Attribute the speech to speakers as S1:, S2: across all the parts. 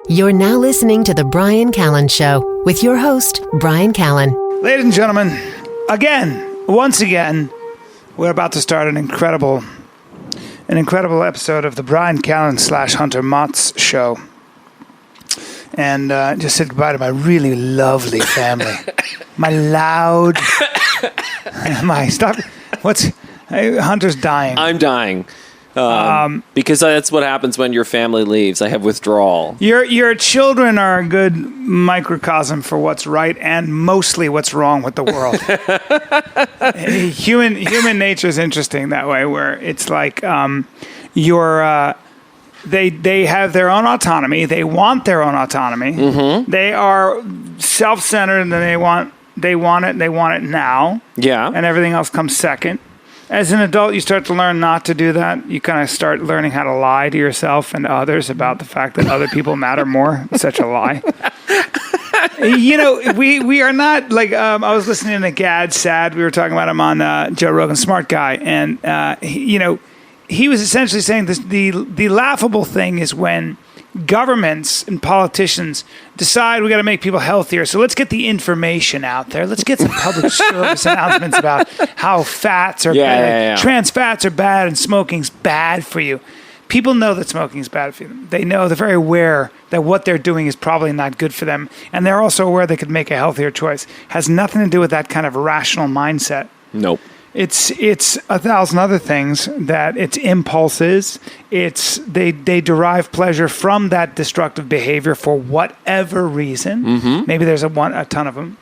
S1: You're now listening to The Bryan Callen Show with your host, Bryan Callen.
S2: Ladies and gentlemen, once again, we're about to start an incredible episode of the Bryan Callen / Hunter Mott's show. And just said goodbye to my really lovely family. Hunter's dying.
S3: I'm dying. Because that's what happens when your family leaves. I have withdrawal.
S2: Your children are a good microcosm for what's right and mostly what's wrong with the world. Human nature is interesting that way, where it's like they have their own autonomy. They want their own autonomy. Mm-hmm. They are self-centered, and they want it now.
S3: Yeah,
S2: and everything else comes second. As an adult, you start to learn not to do that. You kind of start learning how to lie to yourself and to others about the fact that other people matter more. It's such a lie. We are not like, I was listening to Gad Sad. We were talking about him on Joe Rogan, smart guy. And, he was essentially saying this, the laughable thing is when governments and politicians decide we got to make people healthier, so let's get the information out there. Let's get some public service announcements about how fats are bad, trans fats are bad, and smoking's bad for you. People know that smoking's bad for them. They know, they're very aware that what they're doing is probably not good for them, and they're also aware they could make a healthier choice. Has nothing to do with that kind of rational mindset.
S3: Nope.
S2: It's a thousand other things, that it's impulses. They derive pleasure from that destructive behavior for whatever reason. Mm-hmm. Maybe there's a ton of them,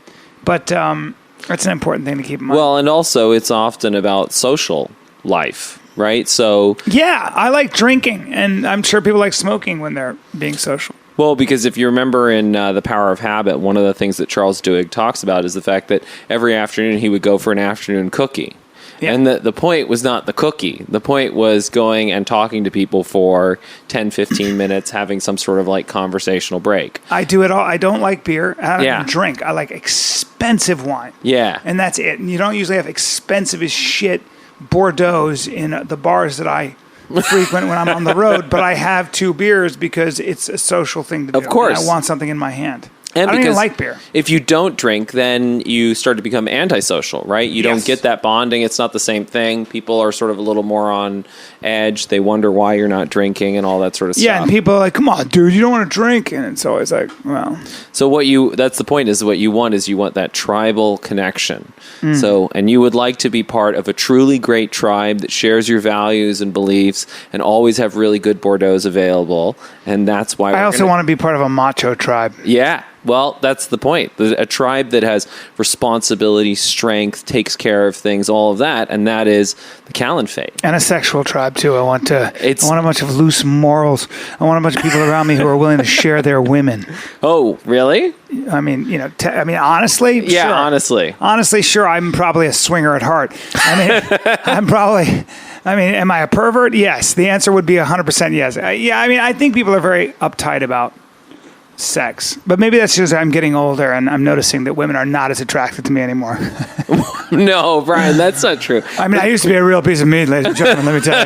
S2: but that's an important thing to keep in mind.
S3: Well, and also it's often about social life, right? So
S2: yeah, I like drinking, and I'm sure people like smoking when they're being social.
S3: Well, because if you remember in The Power of Habit, one of the things that Charles Duhigg talks about is the fact that every afternoon he would go for an afternoon cookie. Yeah. And the point was not the cookie. The point was going and talking to people for 10, 15 minutes, having some sort of like conversational break.
S2: I do it all. I don't like beer. I don't even drink. I like expensive wine.
S3: Yeah.
S2: And that's it. And you don't usually have expensive as shit Bordeaux's in the bars that I frequent when I'm on the road. But I have 2 beers because it's a social thing to do.
S3: Of course.
S2: And I want something in my hand.
S3: And
S2: I don't even like beer.
S3: If you don't drink, then you start to become antisocial, right? You don't get that bonding. It's not the same thing. People are sort of a little more on edge. They wonder why you're not drinking and all that sort of stuff.
S2: Yeah, and people are like, come on, dude, you don't want to drink. And it's always like, well.
S3: So that's the point, is what you want that tribal connection. Mm. So, and you would like to be part of a truly great tribe that shares your values and beliefs and always have really good Bordeaux's available. And that's why
S2: I also want to be part of a macho tribe.
S3: Yeah. Well, that's the point. A tribe that has responsibility, strength, takes care of things, all of that, and that is the Callenphate.
S2: And a sexual tribe too. I want a bunch of loose morals. I want a bunch of people around me who are willing to share their women.
S3: Oh, really?
S2: I mean, honestly.
S3: Yeah,
S2: sure. Honestly, sure. I'm probably a swinger at heart. Am I a pervert? Yes. The answer would be 100% yes. I think people are very uptight about sex, but maybe that's just I'm getting older and I'm noticing that women are not as attracted to me anymore.
S3: No, Brian, that's not true.
S2: I used to be a real piece of meat, ladies and gentlemen, let me tell you.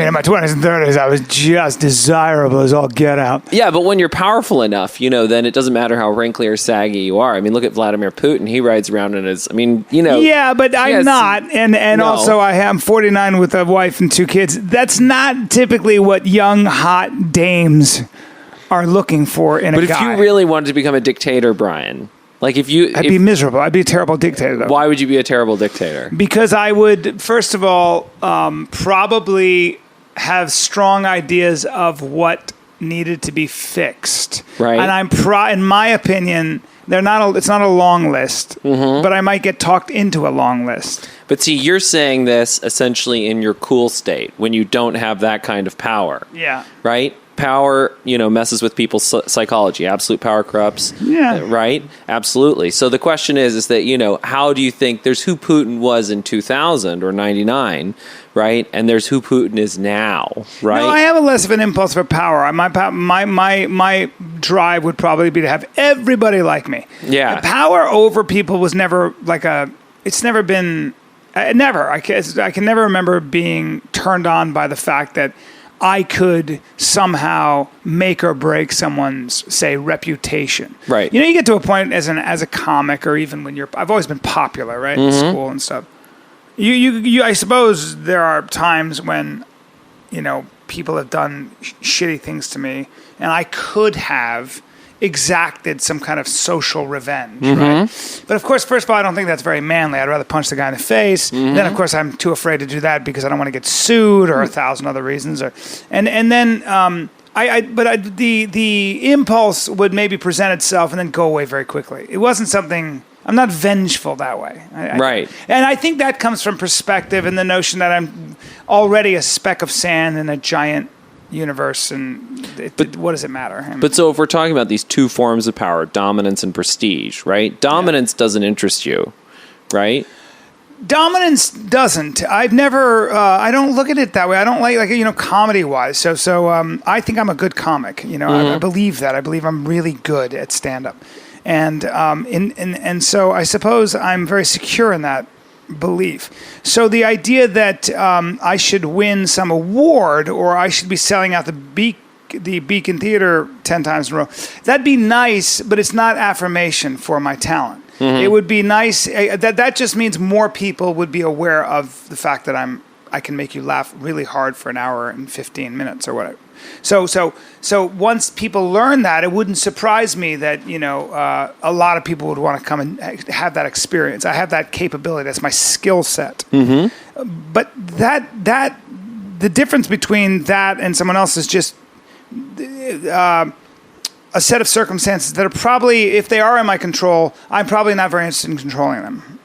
S2: In my 20s and 30s, I was just desirable as all get out.
S3: Yeah, but when you're powerful enough, then it doesn't matter how wrinkly or saggy you are. Look at Vladimir Putin. He rides around in his,
S2: Yeah, but I'm not. And no. Also, I'm 49 with a wife and 2 kids. That's not typically what young, hot dames are looking for in a guy. But
S3: if you really wanted to become a dictator, Brian, I'd
S2: be miserable. I'd be a terrible dictator, though.
S3: Why would you be a terrible dictator?
S2: Because I would, first of all, probably have strong ideas of what needed to be fixed.
S3: Right.
S2: And in my opinion, it's not a long list, but I might get talked into a long list.
S3: But see, you're saying this essentially in your cool state when you don't have that kind of power.
S2: Yeah.
S3: Right? Power, messes with people's psychology. Absolute power corrupts.
S2: Yeah.
S3: Right? Absolutely. So the question is that, how do you think there's who Putin was in 2000 or 99, right? And there's who Putin is now, right?
S2: No, I have a less of an impulse for power. My drive would probably be to have everybody like me.
S3: Yeah.
S2: The power over people was never it's never been, I can never remember being turned on by the fact that I could somehow make or break someone's, say, reputation.
S3: Right.
S2: You get to a point as a comic, or even when I've always been popular, right, in school and stuff. I suppose there are times when, people have done shitty things to me, and I could have exacted some kind of social revenge, right? But of course, first of all, I don't think that's very manly. I'd rather punch the guy in the face. Then, of course, I'm too afraid to do that because I don't want to get sued or 1,000 other reasons. The impulse would maybe present itself and then go away very quickly. It wasn't something. I'm not vengeful that way.
S3: Right.
S2: And I think that comes from perspective and the notion that I'm already a speck of sand in a giant universe, and what does it matter?
S3: But so if we're talking about these two forms of power, dominance and prestige, right? Dominance doesn't interest you, right?
S2: Dominance doesn't. I've never. I don't look at it that way. I don't like comedy wise. So I think I'm a good comic. I believe that. I believe I'm really good at stand up, and so I suppose I'm very secure in that belief. So the idea that I should win some award or I should be selling out the Beacon Theater 10 times in a row, that'd be nice, but it's not affirmation for my talent. It would be nice. That just means more people would be aware of the fact that I can make you laugh really hard for an hour and 15 minutes or whatever. So once people learn that, it wouldn't surprise me that a lot of people would want to come and have that experience. I have that capability. That's my skill set. But that the difference between that and someone else is just a set of circumstances that are probably, if they are in my control, I'm probably not very interested in controlling them.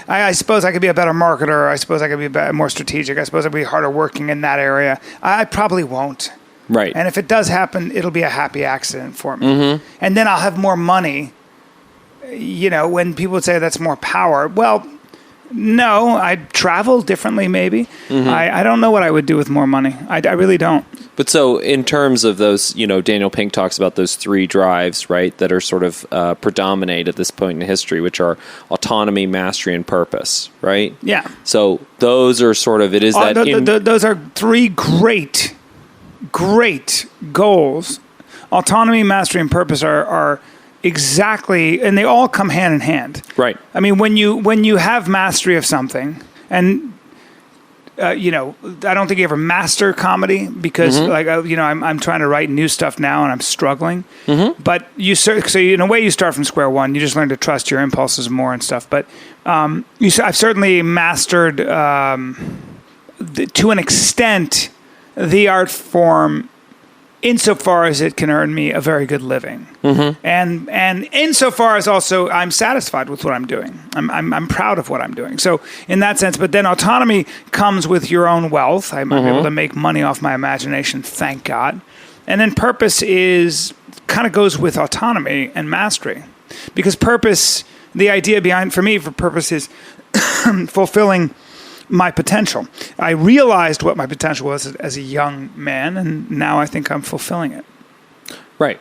S2: I suppose I could be a better marketer. I suppose I could be more strategic. I suppose I'd be harder working in that area. I probably won't.
S3: Right.
S2: And if it does happen, it'll be a happy accident for me. And then I'll have more money. When people would say that's more power, well, no, I'd travel differently maybe. I don't know what I would do with more money. I really don't.
S3: But so in terms of those, Daniel Pink talks about those three drives, right, that are sort of predominate at this point in history, which are autonomy, mastery, and purpose, right? Yeah. So those are sort of, it is that...
S2: those are three great goals. Autonomy, mastery, and purpose are exactly, and they all come hand in hand.
S3: Right.
S2: I mean, when you have mastery of something, and I don't think you ever master comedy because, I'm trying to write new stuff now and I'm struggling. But so in a way, you start from square one. You just learn to trust your impulses more and stuff. But I've certainly mastered, to an extent, the art form, insofar as it can earn me a very good living, and insofar as also I'm satisfied with what I'm doing. I'm proud of what I'm doing. So in that sense, but then autonomy comes with your own wealth. I'm able to make money off my imagination, thank God. And then purpose kind of goes with autonomy and mastery, because purpose, the idea behind for purpose is fulfilling my potential. I realized what my potential was as a young man, and now I think I'm fulfilling it.
S3: Right.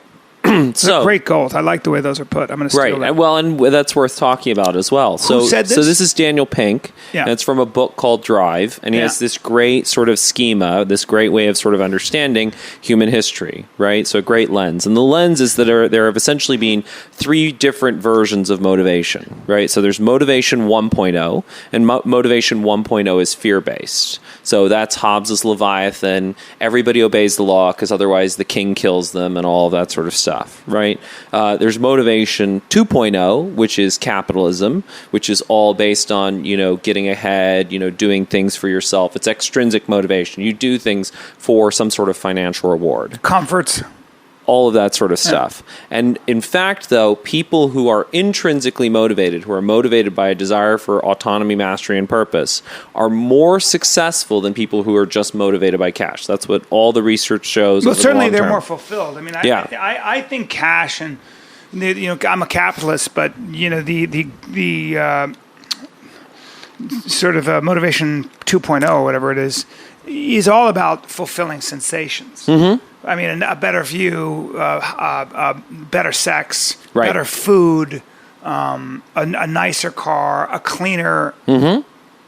S2: So great goals. I like the way those are put. I'm going to steal that.
S3: Well, and that's worth talking about as well.
S2: Who said this?
S3: So this is Daniel Pink,
S2: and
S3: it's from a book called Drive, and he has this great sort of schema, this great way of sort of understanding human history, right? So a great lens. And the lens is that there have essentially been three different versions of motivation, right? So there's motivation 1.0, and motivation 1.0 is fear-based. So that's Hobbes's Leviathan. Everybody obeys the law because otherwise the king kills them and all of that sort of stuff, right? There's motivation 2.0, which is capitalism, which is all based on, getting ahead, doing things for yourself. It's extrinsic motivation. You do things for some sort of financial reward.
S2: Comforts.
S3: All of that sort of stuff. And in fact, though, people who are intrinsically motivated, who are motivated by a desire for autonomy, mastery, and purpose, are more successful than people who are just motivated by cash. That's what all the research shows.
S2: Well, certainly they're more fulfilled. I mean, I think cash and, I'm a capitalist, but, the sort of motivation 2.0, or whatever it is all about fulfilling sensations. I mean, a better view, better sex, better food, a nicer car, a cleaner,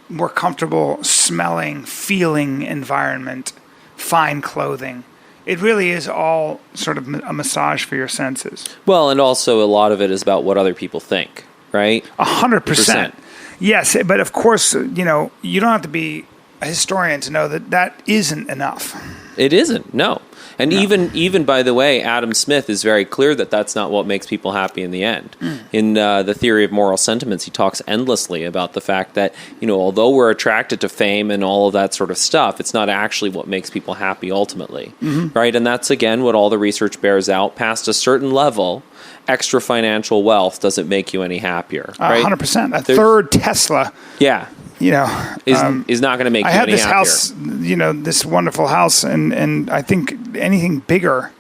S2: more comfortable smelling, feeling environment, fine clothing. It really is all sort of a massage for your senses.
S3: Well, and also a lot of it is about what other people think, right?
S2: 100%. Yes, but of course, you don't have to be a historian to know that isn't enough.
S3: It isn't, no. And even by the way, Adam Smith is very clear that that's not what makes people happy in the end. In The Theory of Moral Sentiments, he talks endlessly about the fact that, although we're attracted to fame and all of that sort of stuff, it's not actually what makes people happy ultimately, right? And that's, again, what all the research bears out. Past a certain level, extra financial wealth doesn't make you any happier, right?
S2: 100%. Third Tesla.
S3: Yeah. Is not going to make you any happier. I
S2: had this house, this wonderful house, and I think anything bigger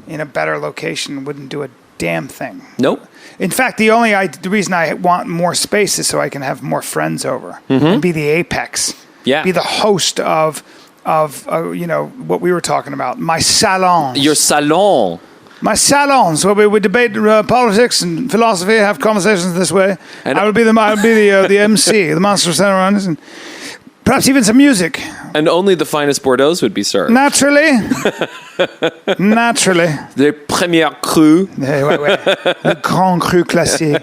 S2: in a better location wouldn't do a damn thing.
S3: Nope.
S2: In fact, the reason I want more space is so I can have more friends over and be the apex.
S3: Yeah.
S2: Be the host of what we were talking about. My salons.
S3: Your salon.
S2: My salons, where we would debate politics and philosophy, have conversations this way. And I would be the MC, the master of ceremonies, and perhaps even some music.
S3: And only the finest Bordeaux would be served.
S2: Naturally. Naturally.
S3: The Premier Cru.
S2: Le Grand Cru Classique.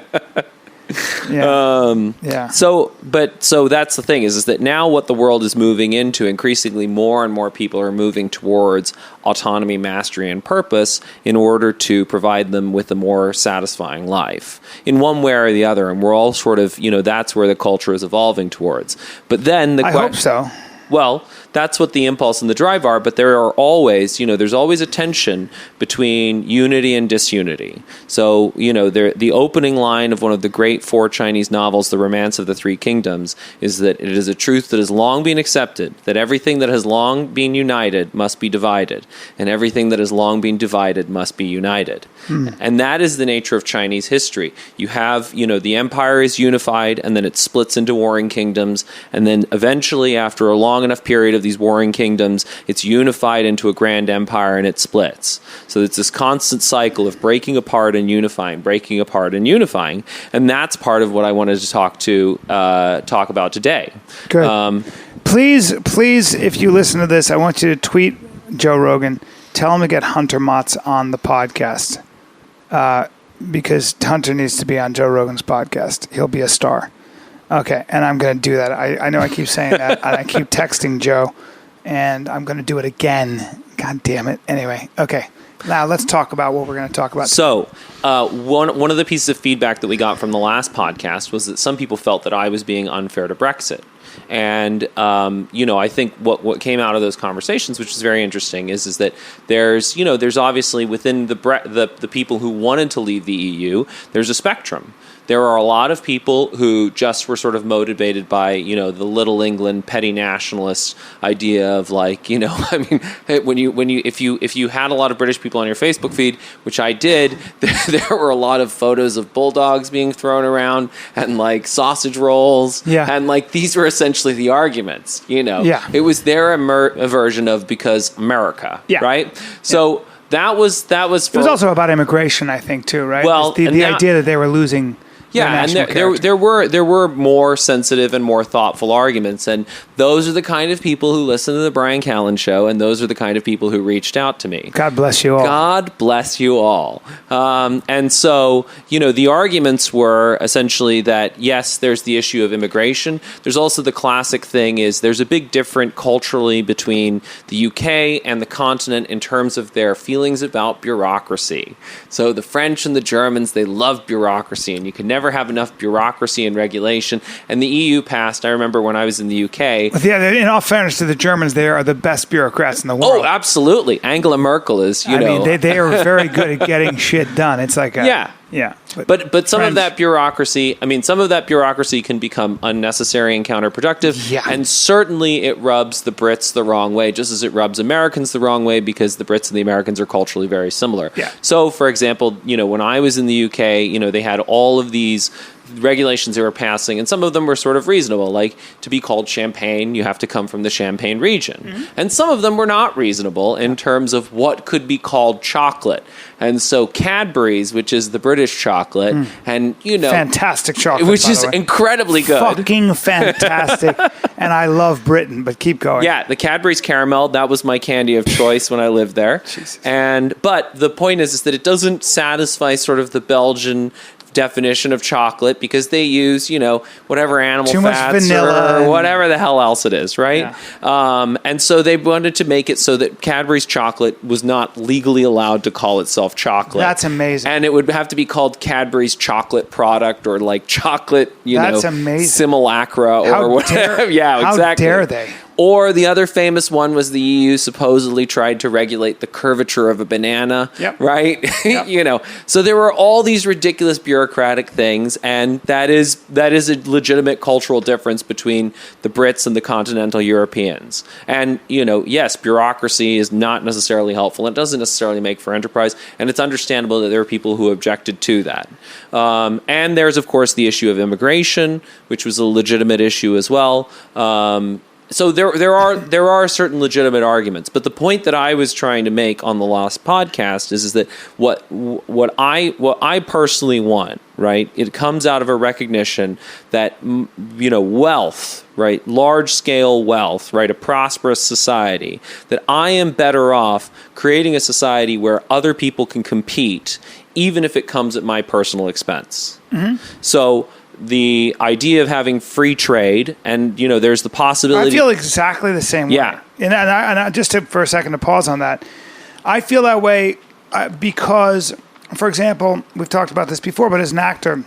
S2: Yeah.
S3: So that's the thing is that now what the world is moving into, increasingly more and more people are moving towards autonomy, mastery, and purpose in order to provide them with a more satisfying life in one way or the other. And we're all sort of, that's where the culture is evolving towards. But then
S2: I hope so.
S3: Well, that's what the impulse and the drive are, but there are always, there's always a tension between unity and disunity. So, the opening line of one of the great 4 Chinese novels, The Romance of the Three Kingdoms, is that it is a truth that has long been accepted, that everything that has long been united must be divided, and everything that has long been divided must be united. And that is the nature of Chinese history. You have, the empire is unified, and then it splits into warring kingdoms, and then eventually, after a long enough period of these warring kingdoms, it's unified into a grand empire and it splits. So it's this constant cycle of breaking apart and unifying, breaking apart and unifying, and that's part of what I wanted to talk about today.
S2: Good. Please, if you listen to this, I want you to tweet Joe Rogan. Tell him to get Hunter Motz on the podcast because Hunter needs to be on Joe Rogan's podcast. He'll be a star. Okay, and I'm going to do that. I know I keep saying that, and I keep texting Joe, and I'm going to do it again. God damn it. Anyway, okay. Now let's talk about what we're going to talk about.
S3: So, one of the pieces of feedback that we got from the last podcast was that some people felt that I was being unfair to Brexit. And, I think what came out of those conversations, which is very interesting, is that there's obviously within the people who wanted to leave the EU, there's a spectrum. There are a lot of people who just were sort of motivated by, the little England petty nationalist idea of if you had a lot of British people on your Facebook feed, which I did, there were a lot of photos of bulldogs being thrown around and sausage rolls.
S2: Yeah.
S3: And these were essentially the arguments,
S2: Yeah.
S3: It was their version of because America,
S2: yeah.
S3: Right? So that was for,
S2: it was also about immigration, I think, too, right?
S3: Well,
S2: the idea that they were losing.
S3: Yeah, and there were more sensitive and more thoughtful arguments, and those are the kind of people who listen to the Bryan Callen Show, and those are the kind of people who reached out to me.
S2: God bless you all.
S3: God bless you all. And so, the arguments were essentially that, yes, there's the issue of immigration. There's also the classic thing is there's a big difference culturally between the UK and the continent in terms of their feelings about bureaucracy. So the French and the Germans, they love bureaucracy, and you can never have enough bureaucracy and regulation. And the EU passed, I remember when I was in the UK.
S2: Yeah, in all fairness to the Germans, they are the best bureaucrats in the world.
S3: Oh, absolutely. Angela Merkel is,
S2: I mean, they are very good at getting shit done. It's like
S3: yeah. But some of that bureaucracy, some of that bureaucracy can become unnecessary and counterproductive.
S2: Yeah.
S3: And certainly it rubs the Brits the wrong way, just as it rubs Americans the wrong way, because the Brits and the Americans are culturally very similar.
S2: Yeah.
S3: So, for example, when I was in the UK, they had all of these regulations they were passing, and some of them were sort of reasonable, like to be called champagne, you have to come from the Champagne region. And some of them were not reasonable in terms of what could be called chocolate. And so Cadbury's, which is the British chocolate, and
S2: fantastic chocolate,
S3: which is incredibly good,
S2: fucking fantastic. And I love Britain, but keep going.
S3: Yeah, the Cadbury's caramel, that was my candy of choice when I lived there.
S2: Jesus.
S3: But the point is that it doesn't satisfy sort of the Belgian definition of chocolate because they use, whatever animal
S2: too
S3: fats
S2: much vanilla
S3: or whatever the hell else it is, right?
S2: Yeah.
S3: And so they wanted to make it so that Cadbury's chocolate was not legally allowed to call itself chocolate.
S2: That's amazing.
S3: And it would have to be called Cadbury's chocolate product or like chocolate,
S2: That's amazing.
S3: simulacra or whatever. Yeah, exactly.
S2: How dare they?
S3: Or the other famous one was the EU supposedly tried to regulate the curvature of a banana, right?
S2: Yep.
S3: So there were all these ridiculous bureaucratic things, and that is a legitimate cultural difference between the Brits and the continental Europeans. And, yes, bureaucracy is not necessarily helpful. It doesn't necessarily make for enterprise, and it's understandable that there are people who objected to that. And there's, of course, the issue of immigration, which was a legitimate issue as well. So there are certain legitimate arguments, but the point that I was trying to make on the last podcast is that what I personally want, right? It comes out of a recognition that wealth, right, large scale wealth, right, a prosperous society. That I am better off creating a society where other people can compete, even if it comes at my personal expense. Mm-hmm. So the idea of having free trade, and there's the possibility.
S2: I feel exactly the same way.
S3: Yeah,
S2: and I just for a second to pause on that. I feel that way because, for example, we've talked about this before, but as an actor,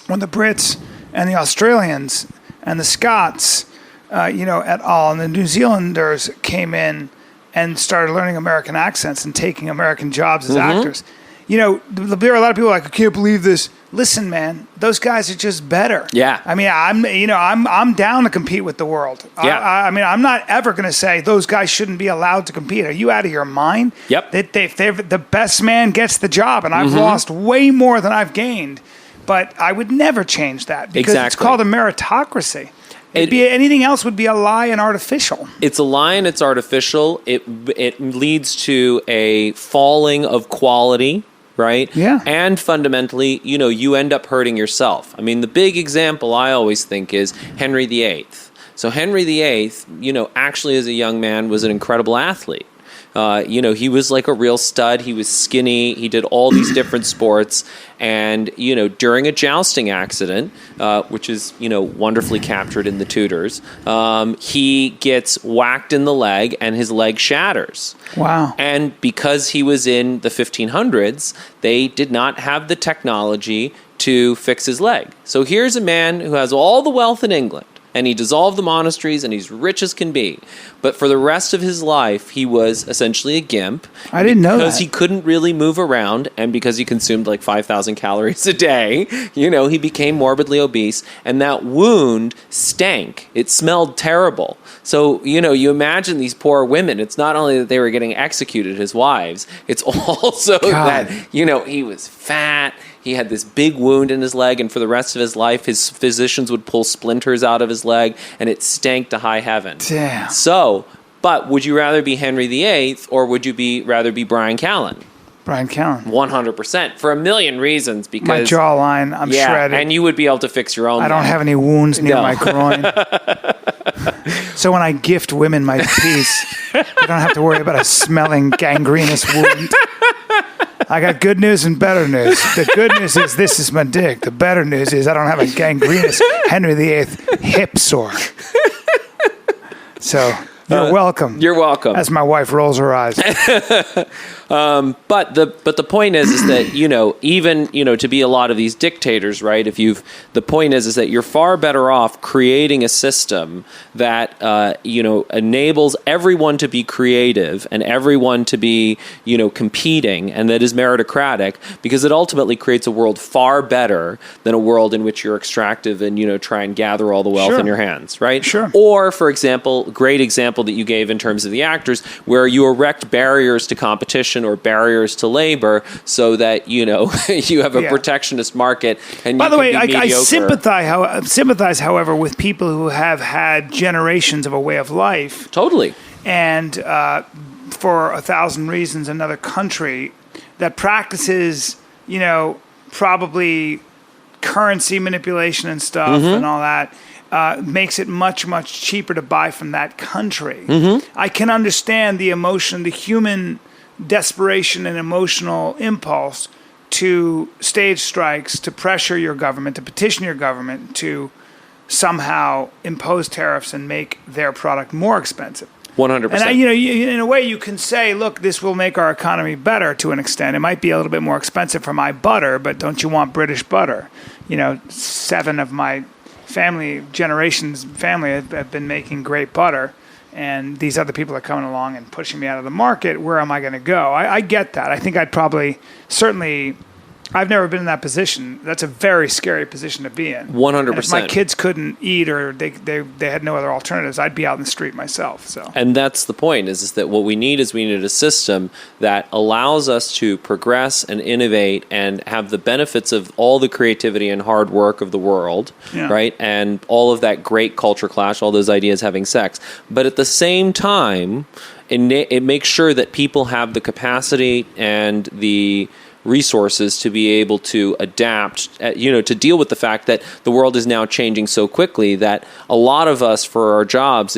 S2: when the Brits and the Australians and the Scots, et al., and the New Zealanders came in and started learning American accents and taking American jobs as actors. There are a lot of people like, I can't believe this. Listen, man, those guys are just better.
S3: Yeah.
S2: I mean, I'm down to compete with the world.
S3: Yeah.
S2: I'm not ever going to say those guys shouldn't be allowed to compete. Are you out of your mind?
S3: Yep.
S2: The best man gets the job, and I've lost way more than I've gained. But I would never change that because it's called a meritocracy. Anything else would be a lie and artificial. It's a lie and it's artificial.
S3: It leads to a falling of quality. Right?
S2: Yeah.
S3: And fundamentally, you end up hurting yourself. I mean, the big example I always think is Henry VIII. So Henry VIII, actually as a young man was an incredible athlete. He was like a real stud. He was skinny. He did all these different sports. And, during a jousting accident, which is, wonderfully captured in the Tutors, he gets whacked in the leg and his leg shatters.
S2: Wow.
S3: And because he was in the 1500s, they did not have the technology to fix his leg. So here's a man who has all the wealth in England. And he dissolved the monasteries, and he's rich as can be. But for the rest of his life, he was essentially a gimp.
S2: I didn't know that.
S3: Because he couldn't really move around, and because he consumed like 5,000 calories a day, he became morbidly obese. And that wound stank. It smelled terrible. So, you imagine these poor women. It's not only that they were getting executed, his wives. It's also that, he was fat. He had this big wound in his leg, and for the rest of his life, his physicians would pull splinters out of his leg, and it stank to high heaven.
S2: Damn.
S3: So, but would you rather be Henry VIII, or would you rather be Bryan Callen?
S2: Bryan Callen.
S3: 100%, for a million reasons. Because
S2: my jawline, I'm shredded.
S3: And you would be able to fix your own.
S2: I don't have any wounds near my groin. So when I gift women my piece, I don't have to worry about a smelling gangrenous wound. I got good news and better news. The good news is this is my dick. The better news is I don't have a gangrenous Henry VIII hip sore. So you're welcome.
S3: You're welcome.
S2: As my wife rolls her eyes.
S3: But the point is that even to be a lot of these dictators, right? The point is that you're far better off creating a system that enables everyone to be creative and everyone to be competing, and that is meritocratic, because it ultimately creates a world far better than a world in which you're extractive and try and gather all the wealth in your hands, right?
S2: Sure.
S3: Or, for example, great example example that you gave in terms of the actors, where you erect barriers to competition or barriers to labor so that, you have a protectionist market. And
S2: by the way,
S3: I
S2: sympathize, however, with people who have had generations of a way of life.
S3: Totally.
S2: And for 1,000 reasons, another country that practices, probably currency manipulation and stuff and all that, makes it much, much cheaper to buy from that country. I can understand the emotion, the human desperation and emotional impulse to stage strikes, to pressure your government, to petition your government to somehow impose tariffs and make their product more expensive.
S3: 100%.
S2: And in a way, you can say, look, this will make our economy better to an extent. It might be a little bit more expensive for my butter, but don't you want British butter? 7 of my generations have been making great butter, and these other people are coming along and pushing me out of the market. Where am I going to go? I get that. I think I'd probably, certainly, I've never been in that position. That's a very scary position to be in.
S3: 100%.
S2: And if my kids couldn't eat or they had no other alternatives, I'd be out in the street myself. So.
S3: And that's the point, is that what we need is a system that allows us to progress and innovate and have the benefits of all the creativity and hard work of the world, right? And all of that great culture clash, all those ideas having sex. But at the same time, it makes sure that people have the capacity and the resources to be able to adapt, to deal with the fact that the world is now changing so quickly that a lot of us, for our jobs,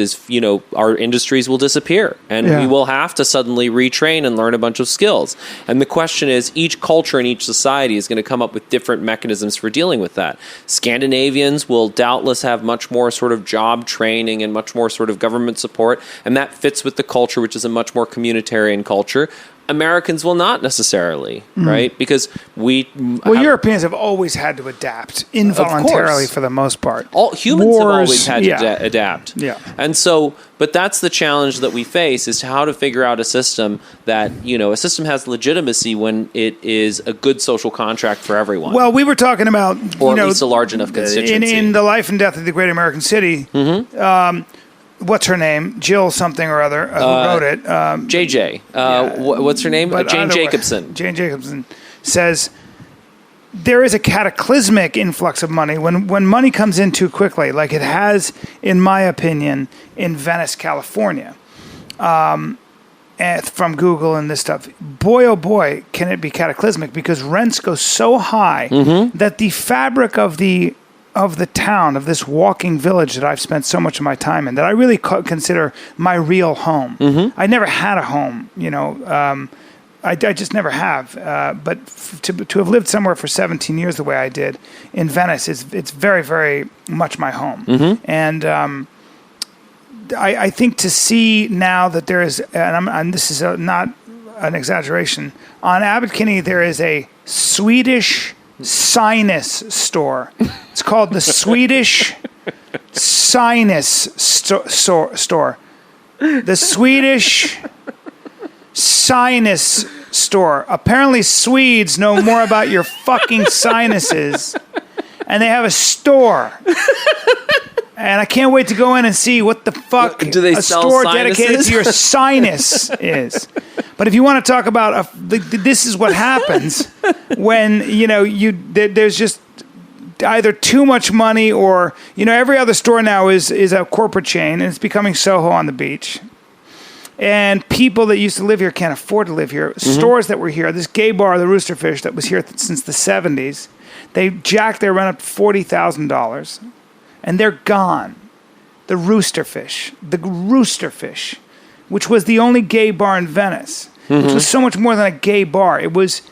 S3: our industries will disappear and we will have to suddenly retrain and learn a bunch of skills. And the question is, each culture and each society is going to come up with different mechanisms for dealing with that. Scandinavians will doubtless have much more sort of job training and much more sort of government support, and that fits with the culture, which is a much more communitarian culture. Americans will not necessarily, right? Because
S2: Europeans have always had to adapt involuntarily for the most part.
S3: All humans have always had to adapt.
S2: Yeah.
S3: And so, but that's the challenge that we face, is how to figure out a system that, a system has legitimacy when it is a good social contract for everyone.
S2: Well, we were talking about,
S3: or at least a large enough constituency.
S2: In The Life and Death of the Great American City, what's her name? Jill something or other, who wrote it.
S3: JJ. What's her name? Jane Jacobson.
S2: Jane Jacobson says, there is a cataclysmic influx of money when money comes in too quickly, like it has, in my opinion, in Venice, California, from Google and this stuff. Boy, oh boy, can it be cataclysmic, because rents go so high that the fabric of the town, of this walking village that I've spent so much of my time in, that I really consider my real home. I never had a home, I just never have. But to have lived somewhere for 17 years the way I did in Venice, it's very, very much my home. And I think to see now that there is, and this is not an exaggeration, on Abbot Kinney there is a Swedish sinus store. It's called the Swedish Sinus Store. The Swedish Sinus Store. Apparently Swedes know more about your fucking sinuses, and they have a store. And I can't wait to go in and see what the fuck a store dedicated to your sinus is. But if you want to talk about this is what happens when there's just either too much money, or every other store now is a corporate chain, and it's becoming Soho on the beach. And people that used to live here can't afford to live here. Stores that were here, this gay bar, the Roosterfish, that was here since the 70s, they jacked their rent up to $40,000, and they're gone. The Roosterfish, which was the only gay bar in Venice, which was so much more than a gay bar. It was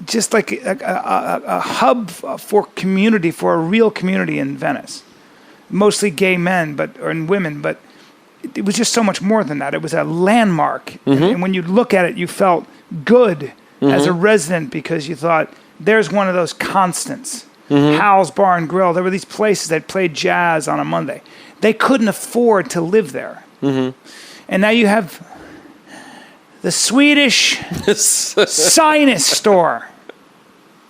S2: just like a hub for community, for a real community in Venice. Mostly gay men and women, but it was just so much more than that. It was a landmark. And when you look at it, you felt good as a resident, because you thought, there's one of those constants. Hal's Bar and Grill. There were these places that played jazz on a Monday. They couldn't afford to live there. And now you have the Swedish Sinus Store.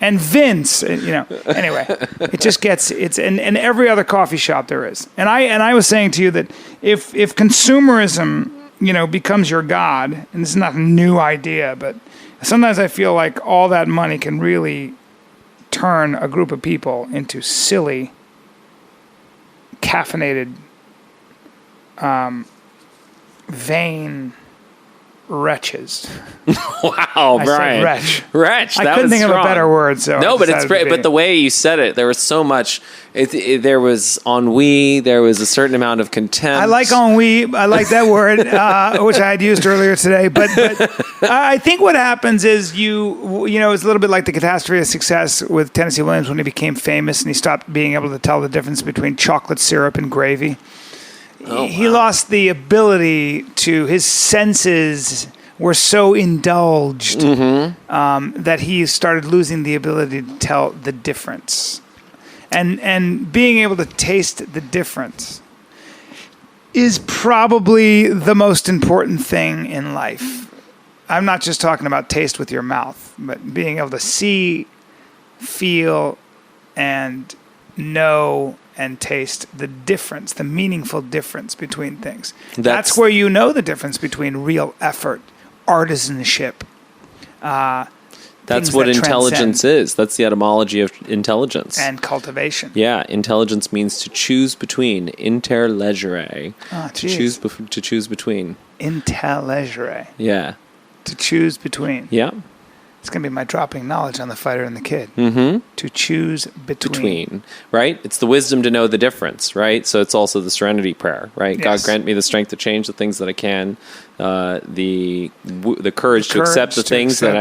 S2: and Vince, anyway, it just gets, and every other coffee shop there is. And I was saying to you that if consumerism, becomes your God, and this is not a new idea, but sometimes I feel like all that money can really turn a group of people into silly, caffeinated, vain wretches.
S3: Wow, Brian. Wretch.
S2: I couldn't think of a better word. So
S3: no, but it's great. But the way you said it, there was so much. There was ennui. There was a certain amount of contempt.
S2: I like ennui. I like that word, which I had used earlier today. But I think what happens is it's a little bit like the catastrophe of success with Tennessee Williams when he became famous and he stopped being able to tell the difference between chocolate syrup and gravy. He lost the ability to, his senses were so indulged that he started losing the ability to tell the difference. And being able to taste the difference is probably the most important thing in life. I'm not just talking about taste with your mouth, but being able to see, feel, and know and taste the difference, the meaningful difference between things. That's where you know the difference between real effort, artisanship.
S3: That's what intelligence is. That's the etymology of intelligence.
S2: And cultivation.
S3: Yeah, intelligence means to choose between, interlegere. To choose between.
S2: Interlegere.
S3: Yeah.
S2: To choose between.
S3: Yeah.
S2: It's going to be my dropping knowledge on The Fighter and the Kid. Mm-hmm. To choose between.
S3: Right? It's the wisdom to know the difference, right? So it's also the serenity prayer, right?
S2: Yes.
S3: God grant me the strength to change the things that I can, the courage to accept the things that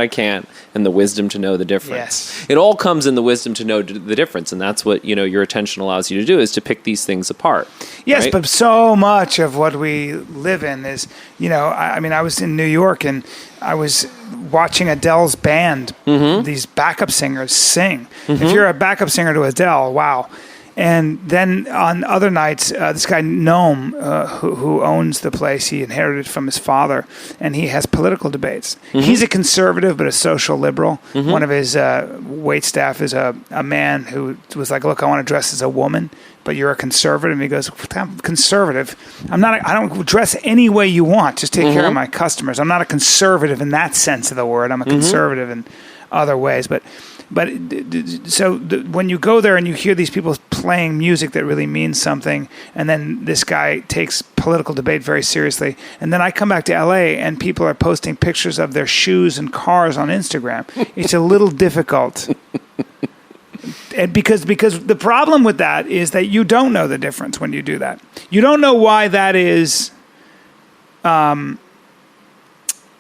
S3: I can't, and the wisdom to know the difference.
S2: Yes.
S3: It all comes in the wisdom to know the difference, and that's what your attention allows you to do, is to pick these things apart.
S2: Yes,
S3: right?
S2: but so much of what we live in is, I was in New York and I was watching Adele's band, these backup singers sing. If you're a backup singer to Adele, wow. And then on other nights, this guy, Noam, who owns the place, he inherited from his father, and he has political debates. He's a conservative, but a social liberal. One of his wait staff is a man who was like, look, I want to dress as a woman, but you're a conservative. And he goes, I'm conservative. I don't dress any way you want. Just take care of my customers. I'm not a conservative in that sense of the word. I'm a conservative in other ways. But when you go there and you hear these people playing music that really means something, and then this guy takes political debate very seriously, and then I come back to LA and people are posting pictures of their shoes and cars on Instagram, it's a little difficult. And because the problem with that is that you don't know the difference when you do that. You don't know why that is not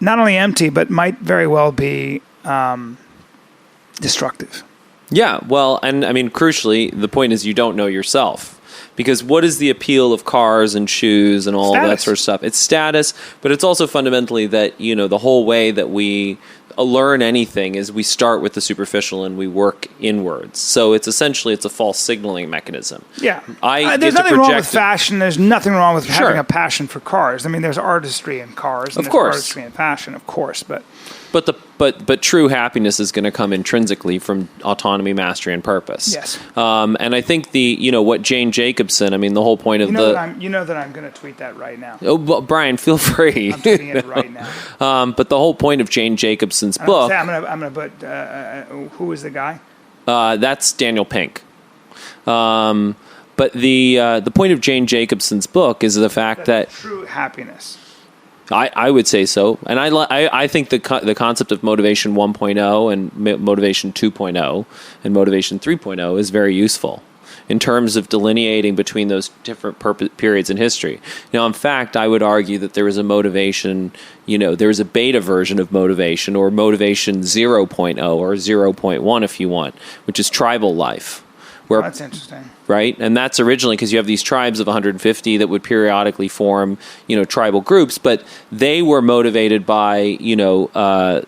S2: only empty, but might very well be destructive.
S3: Yeah, well, and I mean, crucially, the point is you don't know yourself. Because what is the appeal of cars and shoes and all that sort of stuff? It's status, but it's also fundamentally that, the whole way that we learn anything is we start with the superficial and we work inwards. So it's a false signaling mechanism.
S2: Yeah. There's nothing wrong with fashion. There's nothing wrong with having a passion for cars. I mean, there's artistry in cars. And
S3: of course.
S2: There's artistry in fashion, of course.
S3: But true happiness is going to come intrinsically from autonomy, mastery, and purpose.
S2: Yes.
S3: And I think what Jane Jacobson, the whole point of
S2: that I'm going to tweet that right now.
S3: Oh, well, Brian, feel free.
S2: I'm tweeting it right now.
S3: But the whole point of Jane Jacobson's book.
S2: I'm going to put who is the guy?
S3: That's Daniel Pink. But the point of Jane Jacobson's book is the fact that
S2: true happiness.
S3: I would say so, and I think the concept of motivation 1.0 and motivation 2.0 and motivation 3.0 is very useful in terms of delineating between those different periods in history. Now, in fact, I would argue that there is a motivation, there is a beta version of motivation, or motivation 0.0 or 0.1 if you want, which is tribal life. Where,
S2: that's interesting.
S3: Right? And that's originally because you have these tribes of 150 that would periodically form, tribal groups, but they were motivated by, the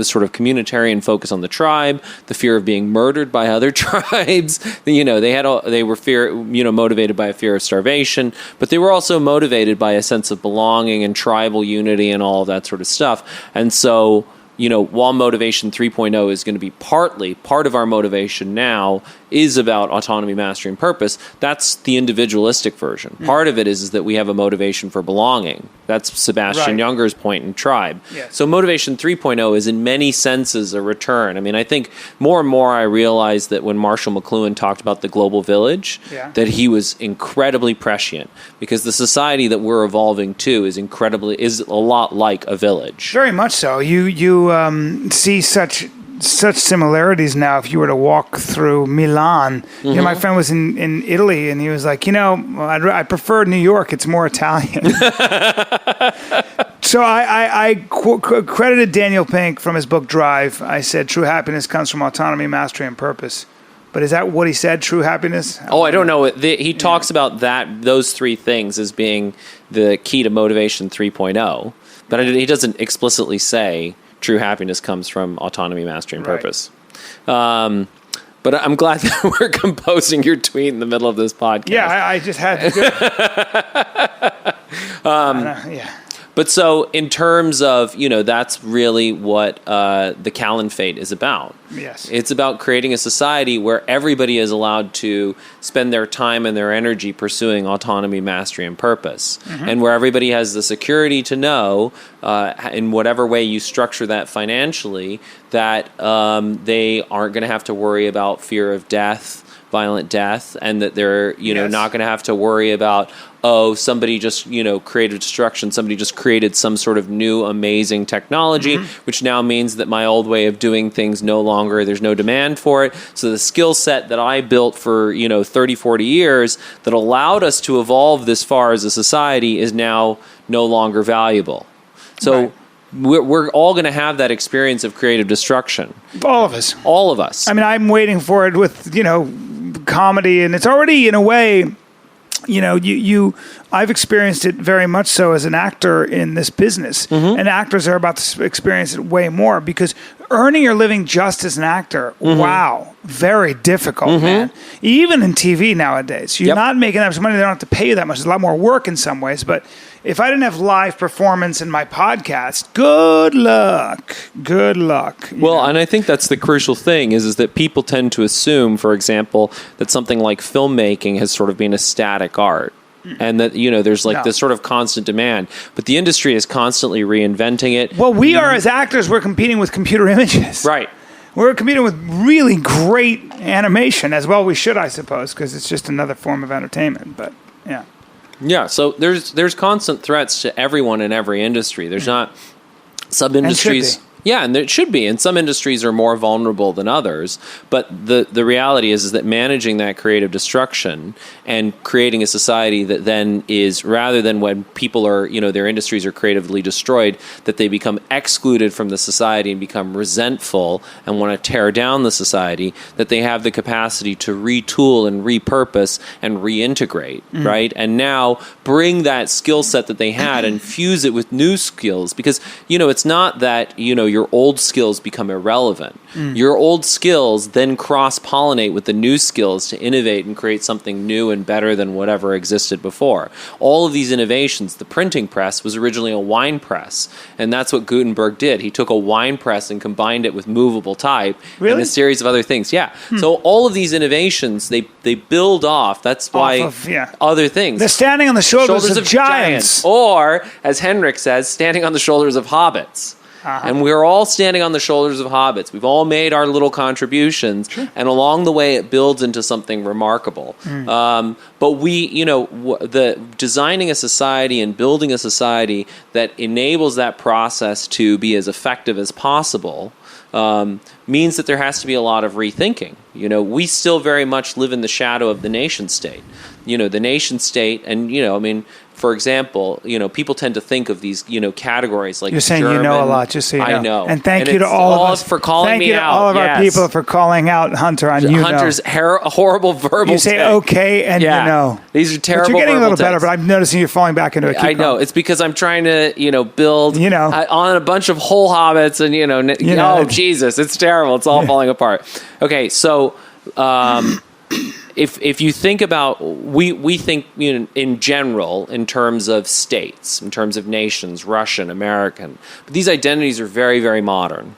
S3: sort of communitarian focus on the tribe, the fear of being murdered by other tribes. They were motivated by a fear of starvation, but they were also motivated by a sense of belonging and tribal unity and all of that sort of stuff. And so, while motivation 3.0 is going to be part of our motivation now is about autonomy, mastery, and purpose, that's the individualistic version. Part of it is that we have a motivation for belonging. That's Sebastian Junger's point in Tribe.
S2: Yes.
S3: So motivation 3.0 is in many senses a return. I mean, I think more and more I realize that when Marshall McLuhan talked about the global village, that he was incredibly prescient, because the society that we're evolving to is a lot like a village.
S2: Very much so. You see such similarities now. If you were to walk through Milan, my friend was in Italy, and he was like, I prefer New York. It's more Italian. So I credited Daniel Pink from his book Drive. I said, true happiness comes from autonomy, mastery, and purpose. But is that what he said, true happiness?
S3: Oh, I don't know. He talks about those three things as being the key to motivation 3.0. But he doesn't explicitly say true happiness comes from autonomy, mastery, and purpose. But I'm glad that we're composing your tweet in the middle of this podcast.
S2: Yeah, I just had to do it.
S3: But so in terms of, that's really what the Callenphate is about.
S2: Yes.
S3: It's about creating a society where everybody is allowed to spend their time and their energy pursuing autonomy, mastery, and purpose. And where everybody has the security to know, in whatever way you structure that financially, that they aren't going to have to worry about fear of death, violent death, and that they're, not going to have to worry about, somebody just, created destruction. Somebody just created some sort of new, amazing technology, which now means that my old way of doing things there's no demand for it. So the skill set that I built for, 30, 40 years that allowed us to evolve this far as a society is now no longer valuable. So we're all going to have that experience of creative destruction.
S2: All of us.
S3: All of us.
S2: I mean, I'm waiting for it with, comedy, and it's already, in a way, I've experienced it very much so as an actor in this business, and actors are about to experience it way more, because earning your living just as an actor, wow, very difficult, man. Even in TV nowadays, you're not making that much money. They don't have to pay you that much. There's a lot more work in some ways, but if I didn't have live performance in my podcast, good luck. Good luck.
S3: Well, and I think that's the crucial thing is that people tend to assume, for example, that something like filmmaking has sort of been a static art. And that, there's this sort of constant demand. But the industry is constantly reinventing it.
S2: Well, we are, as actors, we're competing with computer images.
S3: Right.
S2: We're competing with really great animation as well. We should, I suppose, because it's just another form of entertainment. But, yeah. Yeah,
S3: so there's constant threats to everyone in every industry. There's not sub-industries. Yeah, and it should be. And some industries are more vulnerable than others. But the reality is that managing that creative destruction and creating a society that then is, rather than when people are, their industries are creatively destroyed, that they become excluded from the society and become resentful and want to tear down the society, that they have the capacity to retool and repurpose and reintegrate, right? And now bring that skill set that they had and fuse it with new skills. Because, it's not that, your old skills become irrelevant. Your old skills then cross-pollinate with the new skills to innovate and create something new and better than whatever existed before. All of these innovations, the printing press was originally a wine press, and that's what Gutenberg did. He took a wine press and combined it with movable type and a series of other things. Yeah. So all of these innovations, they build off. That's why other things.
S2: They're standing on the shoulders of giants.
S3: Or, as Henrik says, standing on the shoulders of hobbits. And we're all standing on the shoulders of hobbits. We've all made our little contributions, and along the way, it builds into something remarkable. But we, the designing a society and building a society that enables that process to be as effective as possible means that there has to be a lot of rethinking. We still very much live in the shadow of the nation state. The nation state, and for example, people tend to think of these, categories like
S2: you're saying
S3: German,
S2: a lot, just so you know.
S3: I know.
S2: And thank you to all of us
S3: for calling me out.
S2: Thank you to all of our people for calling out Hunter on
S3: Hunter's horrible verbal.
S2: You say okay and
S3: These are terrible.
S2: But you're getting a little better,
S3: texts.
S2: but I'm noticing you're falling back into it.
S3: I know. It's because I'm trying to, build on a bunch of whole hobbits and, Jesus, it's terrible. It's all falling apart. Okay, so if you think about, we think, you know, in general, in terms of states, in terms of nations, Russian, American, but these identities are very, very modern.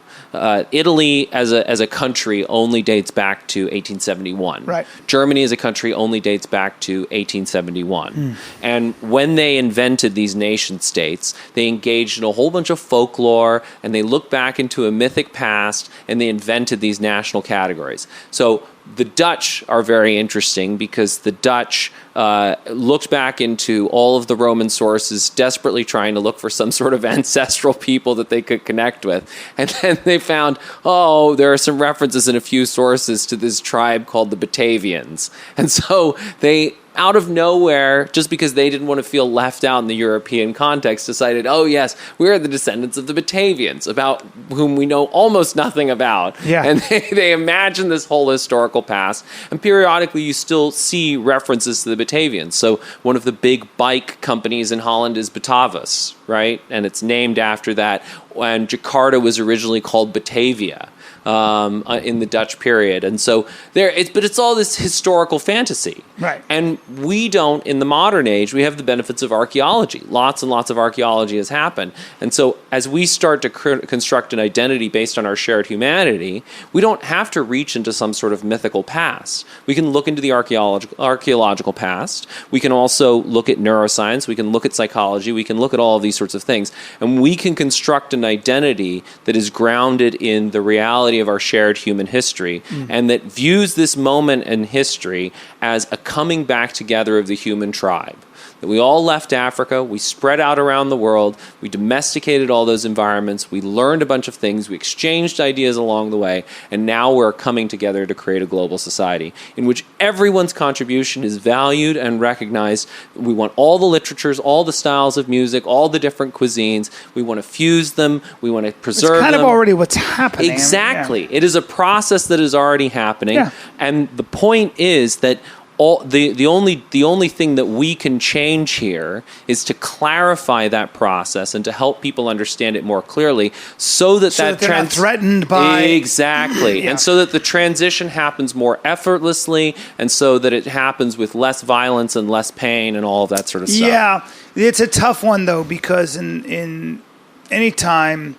S3: Italy as a country only dates back to 1871.
S2: Right.
S3: Germany as a country only dates back to 1871. And when they invented these nation states, they engaged in a whole bunch of folklore, and they looked back into a mythic past, and they invented these national categories. So the Dutch are very interesting because the Dutch looked back into all of the Roman sources, desperately trying to look for some sort of ancestral people that they could connect with. And then they found, there are some references in a few sources to this tribe called the Batavians. And so they, out of nowhere, just because they didn't want to feel left out in the European context, decided, oh yes, we're the descendants of the Batavians, about whom we know almost nothing about.
S2: Yeah.
S3: And they imagine this whole historical past. And periodically you still see references to the Batavians. So one of the big bike companies in Holland is Batavus, right? And it's named after that. And Jakarta was originally called Batavia. In the Dutch period. And so but it's all this historical fantasy.
S2: Right.
S3: And we don't, in the modern age, we have the benefits of archaeology. Lots and lots of archaeology has happened. And so as we start to construct an identity based on our shared humanity, we don't have to reach into some sort of mythical past. We can look into the archaeological past. We can also look at neuroscience. We can look at psychology. We can look at all of these sorts of things. And we can construct an identity that is grounded in the reality of our shared human history, and that views this moment in history as a coming back together of the human tribe. That we all left Africa, we spread out around the world, we domesticated all those environments, we learned a bunch of things, we exchanged ideas along the way, and now we're coming together to create a global society in which everyone's contribution is valued and recognized. We want all the literatures, all the styles of music, all the different cuisines. We want to fuse them. We want to preserve them.
S2: It's kind of already what's happening.
S3: Exactly.
S2: I mean, yeah.
S3: It is a process that is already happening.
S2: Yeah.
S3: And the point is that the only thing that we can change here is to clarify that process and to help people understand it more clearly, so that
S2: they're not threatened by
S3: exactly,
S2: yeah.
S3: And so that the transition happens more effortlessly, and so that it happens with less violence and less pain and all of that sort of stuff.
S2: Yeah, it's a tough one though, because in any time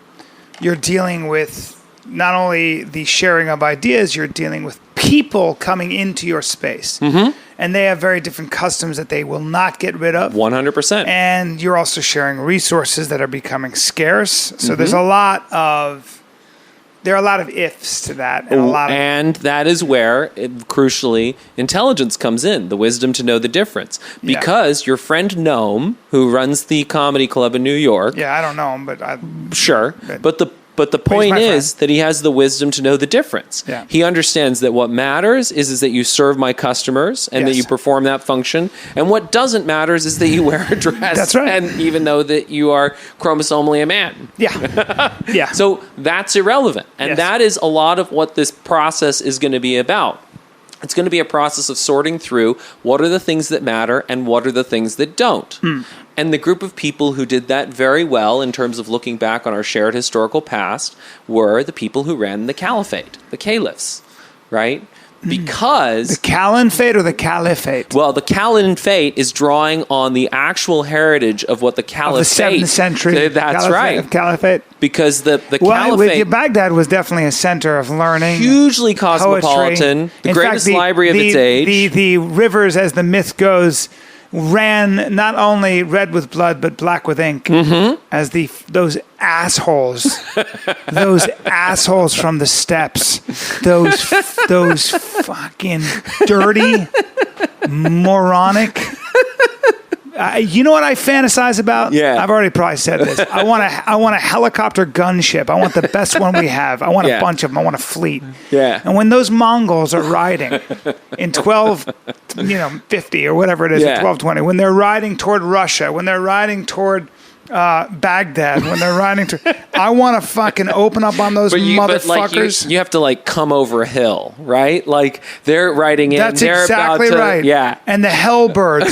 S2: you're dealing with not only the sharing of ideas, you're dealing with people coming into your space. Mm-hmm. And they have very different customs that they will not get rid of.
S3: 100%.
S2: And you're also sharing resources that are becoming scarce. So there's a lot of ifs to that. And
S3: that is where, crucially, intelligence comes in, the wisdom to know the difference. Because your friend Noam, who runs the comedy club in New York...
S2: Yeah, I don't know him, but...
S3: Sure. But the point is that he has the wisdom to know the difference.
S2: Yeah.
S3: He understands that what matters is that you serve my customers and that you perform that function. And what doesn't matter is that you wear a dress.
S2: That's right.
S3: And even though that you are chromosomally a man.
S2: Yeah. Yeah.
S3: So that's irrelevant. And that is a lot of what this process is going to be about. It's going to be a process of sorting through what are the things that matter and what are the things that don't. And the group of people who did that very well in terms of looking back on our shared historical past were the people who ran the Caliphate, the caliphs, right? Because...
S2: The Callenphate or the Caliphate?
S3: Well, the Callenphate is drawing on the actual heritage of what the Caliphate...
S2: Of the 7th century.
S3: That's right.
S2: Caliphate.
S3: Because the Caliphate...
S2: Baghdad was definitely a center of learning.
S3: Hugely cosmopolitan.
S2: Poetry.
S3: The greatest library of its age.
S2: The rivers, as the myth goes, ran not only red with blood, but black with ink. Mm-hmm. As those assholes from the steppes, those fucking dirty, moronic. You know what I fantasize about?
S3: Yeah.
S2: I've already probably said this. I want a helicopter gunship. I want the best one we have. I want a bunch of them. I want a fleet.
S3: Yeah.
S2: And when those Mongols are riding in 1250 or whatever it is, 1220, when they're riding toward Russia, when they're riding toward Baghdad when they're riding through. I want to fucking open up on those motherfuckers.
S3: You have to like come over a hill, right? Like they're riding in.
S2: That's
S3: they're
S2: exactly
S3: about to,
S2: right.
S3: Yeah.
S2: And the hellbirds,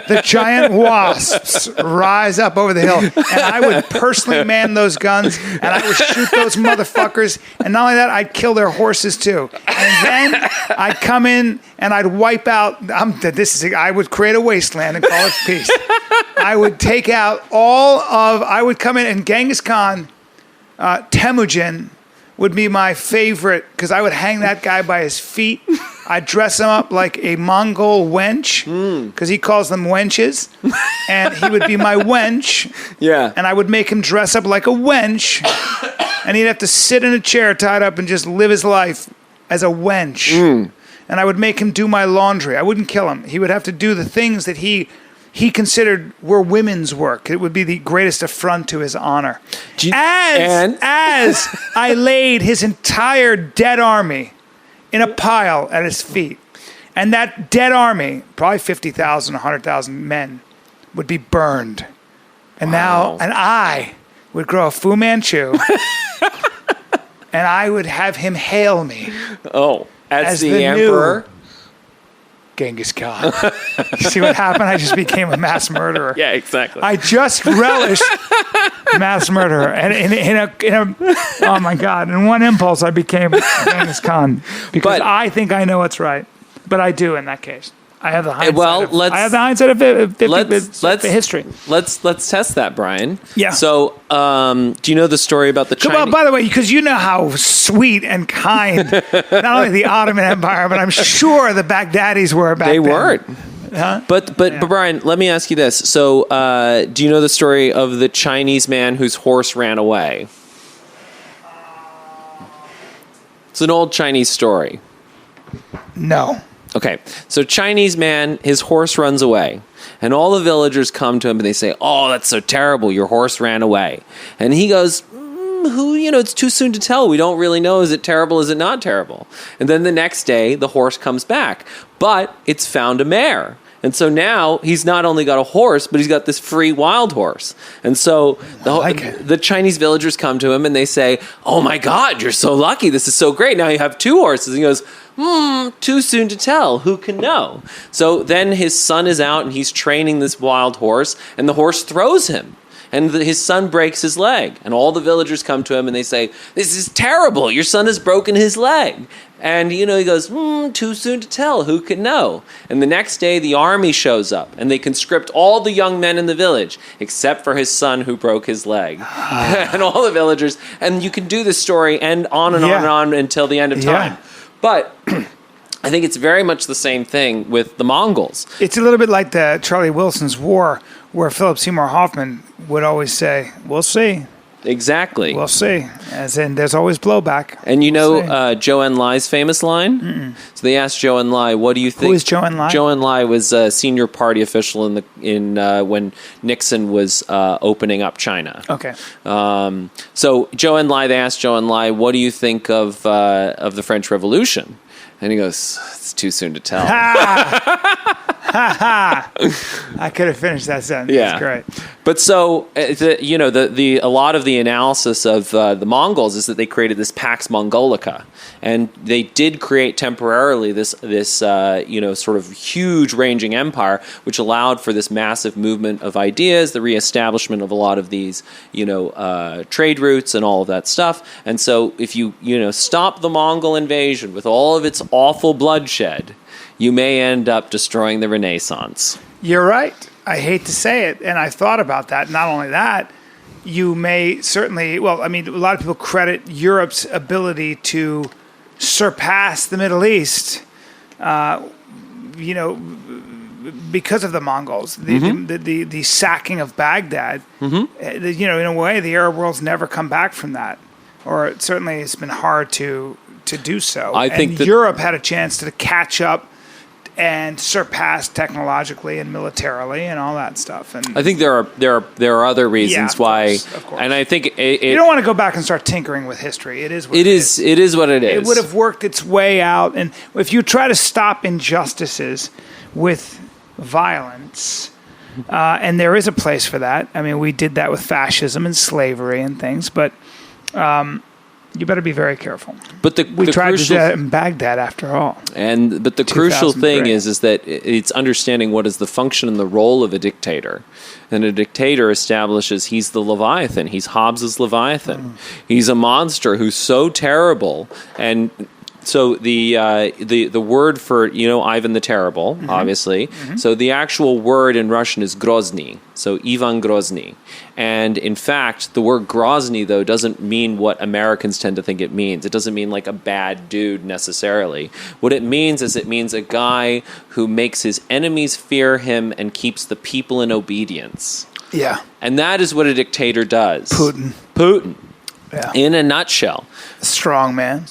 S2: the giant wasps, rise up over the hill, and I would personally man those guns, and I would shoot those motherfuckers. And not only that, I'd kill their horses too. And then I'd come in and I'd wipe out. I would create a wasteland and call it peace. I would take out I would come in and Genghis Khan, Temujin would be my favorite because I would hang that guy by his feet. I'd dress him up like a Mongol wench because he calls them wenches. And he would be my wench.
S3: Yeah.
S2: And I would make him dress up like a wench. And he'd have to sit in a chair tied up and just live his life as a wench. And I would make him do my laundry. I wouldn't kill him. He would have to do the things that he considered were women's work. It would be the greatest affront to his honor. As I laid his entire dead army in a pile at his feet, and that dead army, probably 50,000, 100,000 men, would be burned. And I would grow a Fu Manchu, and I would have him hail me.
S3: Oh, as the emperor?
S2: Genghis Khan. You see what happened? I just became a mass murderer.
S3: Yeah, exactly.
S2: I just relished mass murder, and in a oh my God! In one impulse, I became Genghis Khan because I think I know what's right, but I do in that case. I have the hindsight. I have the hindsight of history.
S3: Let's test that, Brian.
S2: Yeah.
S3: So, do you know the story about the Chinese?
S2: Well, by the way, because you know how sweet and kind not only the Ottoman Empire, but I'm sure the Baghdadis were back then.
S3: They weren't.
S2: Huh?
S3: But Brian, let me ask you this. So, do you know the story of the Chinese man whose horse ran away? It's an old Chinese story.
S2: No.
S3: Okay, so Chinese man, his horse runs away. And all the villagers come to him and they say, "Oh, that's so terrible, your horse ran away." And he goes, it's too soon to tell. We don't really know. Is it terrible? Is it not terrible? And then the next day, the horse comes back. But it's found a mare. And so now he's not only got a horse, but he's got this free wild horse. And so the Chinese villagers come to him and they say, "Oh my God, you're so lucky. This is so great. Now you have two horses." And he goes, too soon to tell. Who can know? So then his son is out and he's training this wild horse, and the horse throws him. And his son breaks his leg. And all the villagers come to him and they say, "This is terrible. Your son has broken his leg." And, he goes, too soon to tell. Who can know? And the next day, the army shows up, and they conscript all the young men in the village, except for his son who broke his leg. And all the villagers. And you can do this story and on and on and on until the end of time. But I think it's very much the same thing with the Mongols.
S2: It's a little bit like the Charlie Wilson's War, where Philip Seymour Hoffman would always say, "We'll see."
S3: Exactly.
S2: We'll see. As in, there's always blowback.
S3: And Zhou Enlai's famous line? Mm-mm. So they asked Zhou Enlai, "What do you think?"
S2: Who is Zhou Enlai?
S3: Zhou Enlai was a senior party official when Nixon was opening up China.
S2: Okay.
S3: So they asked Zhou Enlai, "What do you think of the French Revolution?" And he goes, "It's too soon to tell."
S2: I could have finished that sentence.
S3: Yeah,
S2: that's great.
S3: But so a lot of the analysis of the Mongols is that they created this Pax Mongolica, and they did create temporarily this sort of huge ranging empire, which allowed for this massive movement of ideas, the reestablishment of a lot of these trade routes and all of that stuff. And so if you stop the Mongol invasion with all of its awful bloodshed, you may end up destroying the Renaissance.
S2: You're right. I hate to say it, and I thought about that. Not only that, you may certainly, a lot of people credit Europe's ability to surpass the Middle East, because of the Mongols. The sacking of Baghdad, in a way, the Arab world's never come back from that. Or certainly it's been hard to do so.
S3: I think that
S2: Europe had a chance to catch up and surpass technologically and militarily and all that stuff. And
S3: I think there are other reasons why.
S2: Of course.
S3: And I think
S2: you don't want to go back and start tinkering with history. It is what it is.
S3: It is what it is.
S2: It would have worked its way out. And if you try to stop injustices with violence, And there is a place for that. I mean, we did that with fascism and slavery and things, but you better be very careful.
S3: But
S2: we tried to do that in Baghdad, after all.
S3: But the crucial thing is that it's understanding what is the function and the role of a dictator. And a dictator establishes he's the Leviathan. He's Hobbes's Leviathan. He's a monster who's so terrible. And so the word for, Ivan the Terrible, obviously. So the actual word in Russian is Grozny. So Ivan Grozny. And in fact, the word Grozny, though, doesn't mean what Americans tend to think it means. It doesn't mean like a bad dude necessarily. What it means is it means a guy who makes his enemies fear him and keeps the people in obedience.
S2: Yeah.
S3: And that is what a dictator does.
S2: Putin. Yeah.
S3: In a nutshell.
S2: Strong man.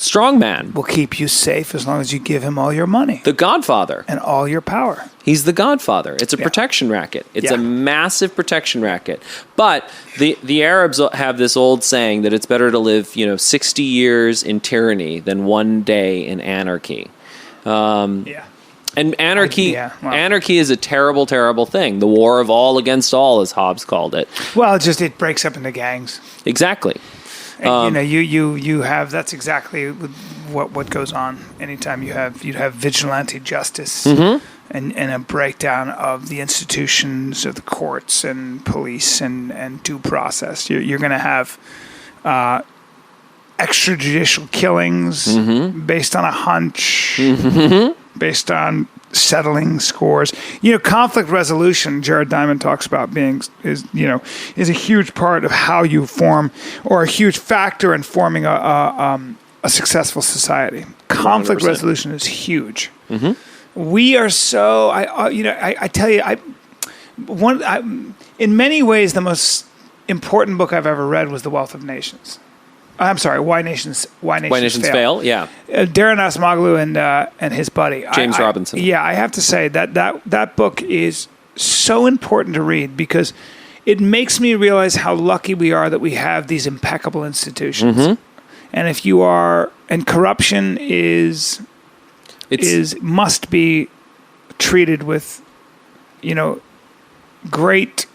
S3: Will
S2: keep you safe as long as you give him all your money.
S3: The Godfather.
S2: And all your power.
S3: He's the Godfather. It's a protection racket. It's a massive protection racket. But the Arabs have this old saying that it's better to live, 60 years in tyranny than one day in anarchy. And anarchy is a terrible, terrible thing. The war of all against all, as Hobbes called it.
S2: Well, it breaks up into gangs.
S3: Exactly.
S2: And, you have, that's exactly what goes on anytime you'd have vigilante justice and a breakdown of the institutions of the courts and police and due process. You're going to have extrajudicial killings based on a hunch, based on settling scores. Conflict resolution, Jared Diamond talks about is a huge part of how you form, or a huge factor in forming a successful society. Conflict 100%. Resolution is huge. We are so, I tell you, in many ways, the most important book I've ever read was The Wealth of Nations. I'm sorry, Why Nations Fail. Yeah. Darren Acemoglu and his buddy.
S3: James Robinson.
S2: I have to say that book is so important to read because it makes me realize how lucky we are that we have these impeccable institutions. And corruption must be treated with, great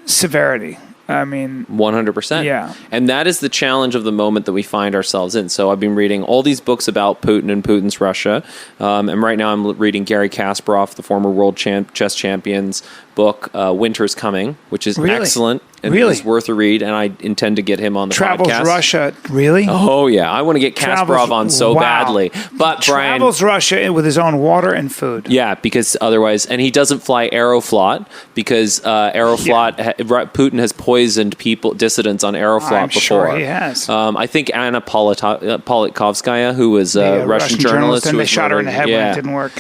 S2: severity. I mean,
S3: 100%.
S2: Yeah.
S3: And that is the challenge of the moment that we find ourselves in. So I've been reading all these books about Putin and Putin's Russia. And right now I'm reading Garry Kasparov, the former world chess champion's book, Winter's Coming, which is excellent. And it's worth a read, and I intend to get him on the
S2: Travels
S3: podcast.
S2: Russia, really?
S3: Oh, yeah. I want to get Kasparov on so badly. But Brian
S2: travels Russia with his own water and food.
S3: Yeah, because otherwise... And he doesn't fly Aeroflot, because Putin has poisoned dissidents on Aeroflot before.
S2: Sure he has.
S3: I think Anna Politkovskaya, who was a Russian journalist.
S2: And they shot her in the head when it didn't work.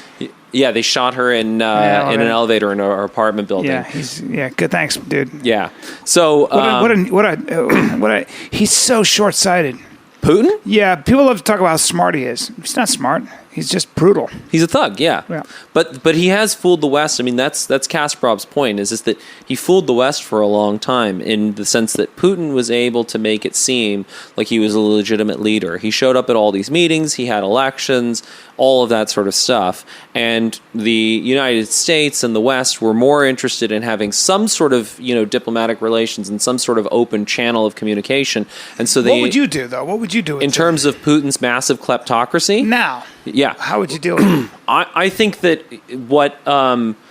S3: Yeah, they shot her in an elevator in our apartment building.
S2: Yeah, good. Thanks, dude.
S3: Yeah. So
S2: he's so short-sighted.
S3: Putin?
S2: Yeah, people love to talk about how smart he is. He's not smart. He's just brutal.
S3: He's a thug, yeah. But he has fooled the West. I mean, that's Kasparov's point, is that he fooled the West for a long time in the sense that Putin was able to make it seem like he was a legitimate leader. He showed up at all these meetings, he had elections, all of that sort of stuff. And the United States and the West were more interested in having some sort of, diplomatic relations and some sort of open channel of communication. And so
S2: what would you do, though? What would you do
S3: in terms of Putin's massive kleptocracy?
S2: Now.
S3: Yeah.
S2: How would you deal with it?
S3: I think that what our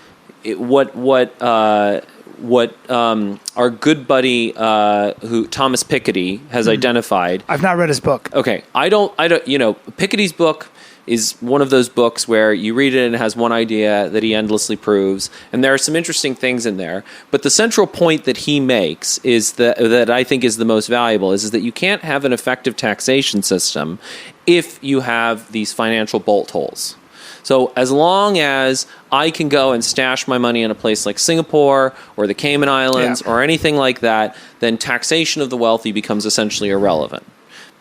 S3: good buddy Thomas Piketty has identified.
S2: I've not read his book.
S3: Okay. I don't Piketty's book is one of those books where you read it and it has one idea that he endlessly proves, and there are some interesting things in there. But the central point that he makes is that I think is the most valuable is that you can't have an effective taxation system if you have these financial bolt holes. So as long as I can go and stash my money in a place like Singapore or the Cayman Islands or anything like that, then taxation of the wealthy becomes essentially irrelevant.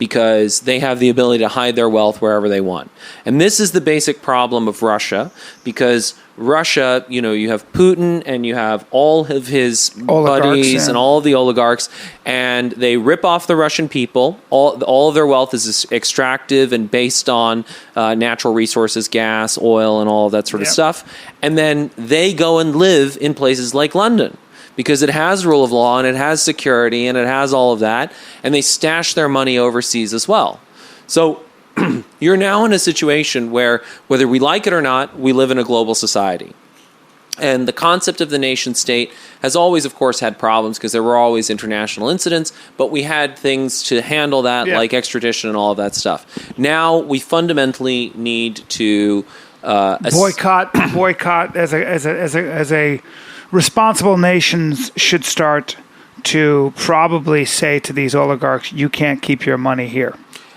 S3: because they have the ability to hide their wealth wherever they want. And this is the basic problem of Russia, because Russia, you have Putin and you have all of his buddies and all of the oligarchs, and they rip off the Russian people. All of their wealth is extractive and based on natural resources, gas, oil, and all of that sort of stuff. And then they go and live in places like London, because it has rule of law and it has security and it has all of that, and they stash their money overseas as well. So you're now in a situation where, whether we like it or not, we live in a global society. And the concept of the nation state has always, of course, had problems, because there were always international incidents, but we had things to handle that, like extradition and all of that stuff. Now we fundamentally need to
S2: boycott as a responsible nations should start to probably say to these oligarchs, you can't keep your money here.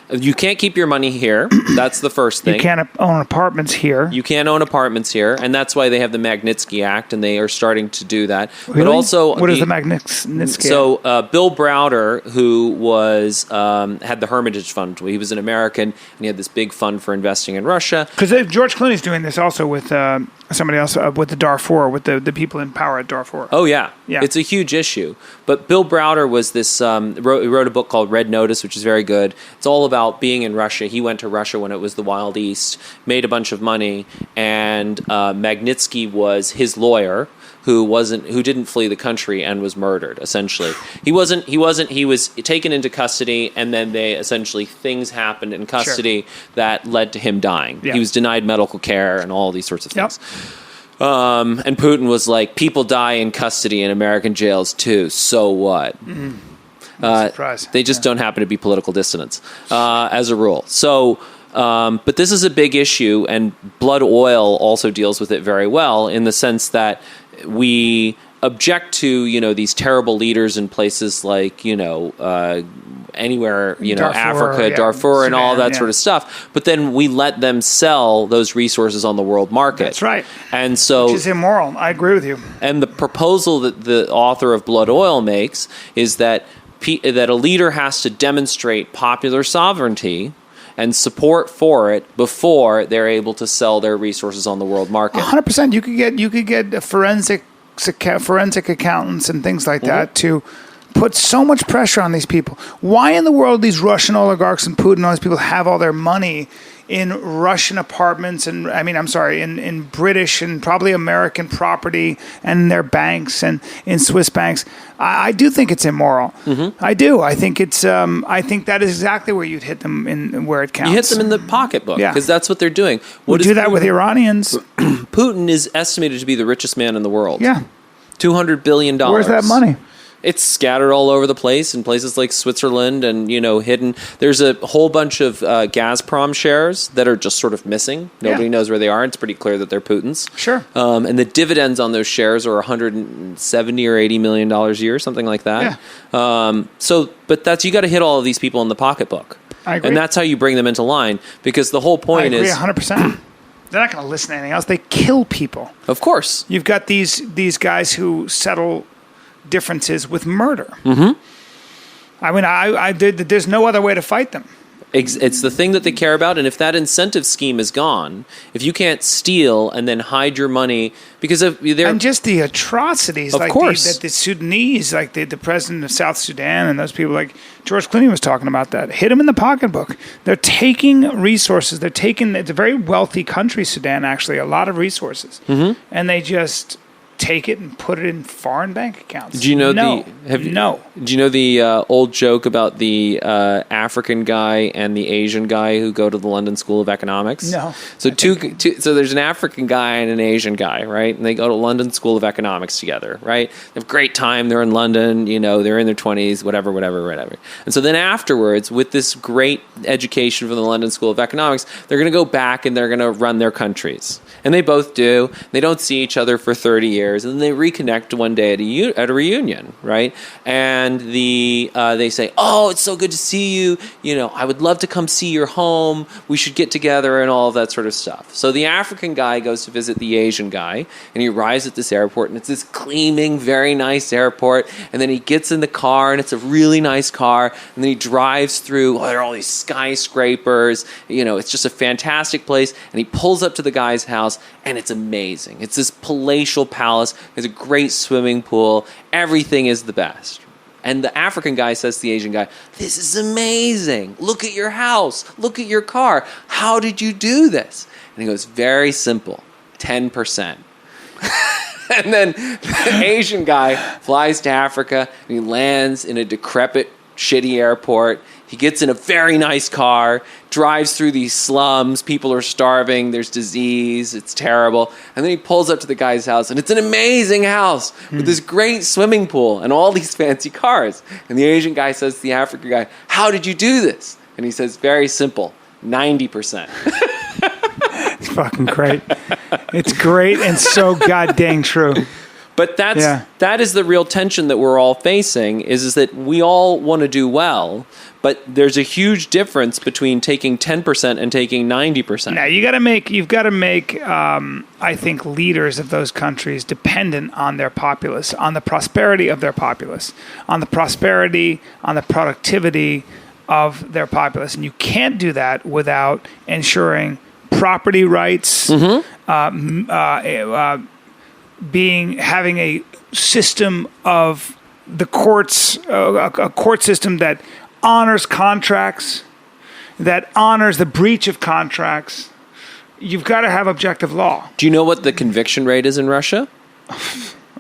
S3: You can't keep your money here. That's the first thing.
S2: You can't own apartments here.
S3: You can't own apartments here, and that's why they have the Magnitsky Act, and they are starting to do that.
S2: Really?
S3: But also,
S2: what is the Magnitsky Act?
S3: So Bill Browder, who was had the Hermitage Fund, he was an American, and he had this big fund for investing in Russia.
S2: Because George Clooney's doing this also with somebody else, with the Darfur, with the people in power at Darfur.
S3: Oh yeah, it's a huge issue. But Bill Browder was this. He wrote a book called Red Notice, which is very good. It's all about being in Russia. He went to Russia when it was the Wild East, made a bunch of money, and Magnitsky was his lawyer, who didn't flee the country and was murdered. Essentially, he was taken into custody, and then things happened in custody that led to him dying. He was denied medical care and all these sorts of things. And Putin was like, people die in custody in American jails too, so what? They just don't happen to be political dissidents, as a rule. So, but this is a big issue, and Blood Oil also deals with it very well, in the sense that we object to, these terrible leaders in places like, anywhere,
S2: Darfur,
S3: Africa, Darfur,
S2: Sudan,
S3: and all that sort of stuff. But then we let them sell those resources on the world market.
S2: That's right.
S3: And so,
S2: which is immoral. I agree with you.
S3: And the proposal that the author of Blood Oil makes is that a leader has to demonstrate popular sovereignty and support for it before they're able to sell their resources on the world market.
S2: 100%. You could get forensic accountants and things like that to put so much pressure on these people. Why in the world these Russian oligarchs and Putin and all these people have all their money in Russian apartments and in British and probably American property and their banks and in Swiss banks? I do think it's immoral. I do. I think it's. I think that is exactly where you'd hit them in where it counts.
S3: You hit them in the pocketbook, because that's what they're doing.
S2: We do that with Iranians.
S3: Putin is estimated to be the richest man in the world.
S2: Yeah,
S3: $200 billion.
S2: Where's that money?
S3: It's scattered all over the place in places like Switzerland and, hidden. There's a whole bunch of Gazprom shares that are just sort of missing. Nobody knows where they are. It's pretty clear that they're Putin's.
S2: Sure.
S3: And the dividends on those shares are $170 or $80 million a year, something like that. Yeah. But you got to hit all of these people in the pocketbook.
S2: I agree.
S3: And that's how you bring them into line, because the whole point is...
S2: I agree 100%. They're not going to listen to anything else. They kill people.
S3: Of course.
S2: You've got these guys who settle differences with murder. There's no other way to fight them.
S3: It's the thing that they care about, and if that incentive scheme is gone, if you can't steal and then hide your money because of
S2: and just the atrocities,
S3: of course,
S2: that the Sudanese, like the president of South Sudan and those people, like George Clooney was talking about, that hit them in the pocketbook. They're taking resources. It's a very wealthy country, Sudan, actually, a lot of resources, and they just take it and put it in foreign bank accounts.
S3: Do you know Do you know the old joke about the African guy and the Asian guy who go to the London School of Economics?
S2: No.
S3: So so there's an African guy and an Asian guy, right? And they go to London School of Economics together, right? They have a great time. They're in London, they're in their 20s, whatever. And so then afterwards, with this great education from the London School of Economics, they're going to go back and they're going to run their countries. And they both do. They don't see each other for 30 years, and then they reconnect one day at a reunion, right? And they say, "Oh, it's so good to see you. I would love to come see your home. We should get together," and all of that sort of stuff. So the African guy goes to visit the Asian guy, and he arrives at this airport, and it's this gleaming, very nice airport. And then he gets in the car, and it's a really nice car. And then he drives through. There are all these skyscrapers. It's just a fantastic place. And he pulls up to the guy's house, and it's amazing. It's this palatial palace. There's a great swimming pool. Everything is the best. And the African guy says to the Asian guy, "This is amazing. Look at your house. Look at your car. How did you do this?" And he goes, "Very simple, 10%. And then the Asian guy flies to Africa, and he lands in a decrepit, shitty airport. He gets in a very nice car, drives through these slums. People are starving. There's disease. It's terrible. And then he pulls up to the guy's house, and it's an amazing house with this great swimming pool and all these fancy cars. And the Asian guy says to the African guy, "How did you do this?" And he says, "Very simple, 90%.
S2: It's fucking great. It's great and so goddamn true.
S3: But that is the real tension that we're all facing, is that we all want to do well, but there's a huge difference between taking 10% and taking 90%.
S2: Now you've got to make I think leaders of those countries dependent on their populace, on the prosperity of their populace, on the productivity of their populace, and you can't do that without ensuring property rights, having a system of the courts, a court system that honors contracts, that honors the breach of contracts. You've got to have objective law.
S3: Do you know what the conviction rate is in Russia?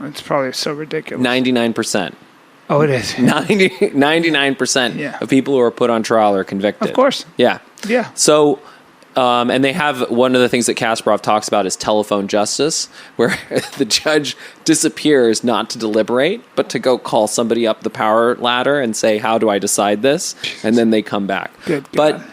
S2: It's probably so ridiculous.
S3: 99%.
S2: Oh, it is.
S3: 99% of people who are put on trial are convicted.
S2: Of course.
S3: Yeah.
S2: Yeah.
S3: So, and they have, one of the things that Kasparov talks about is telephone justice, where the judge disappears not to deliberate, but to go call somebody up the power ladder and say, "How do I decide this?" And then they come back.
S2: Good
S3: but
S2: God.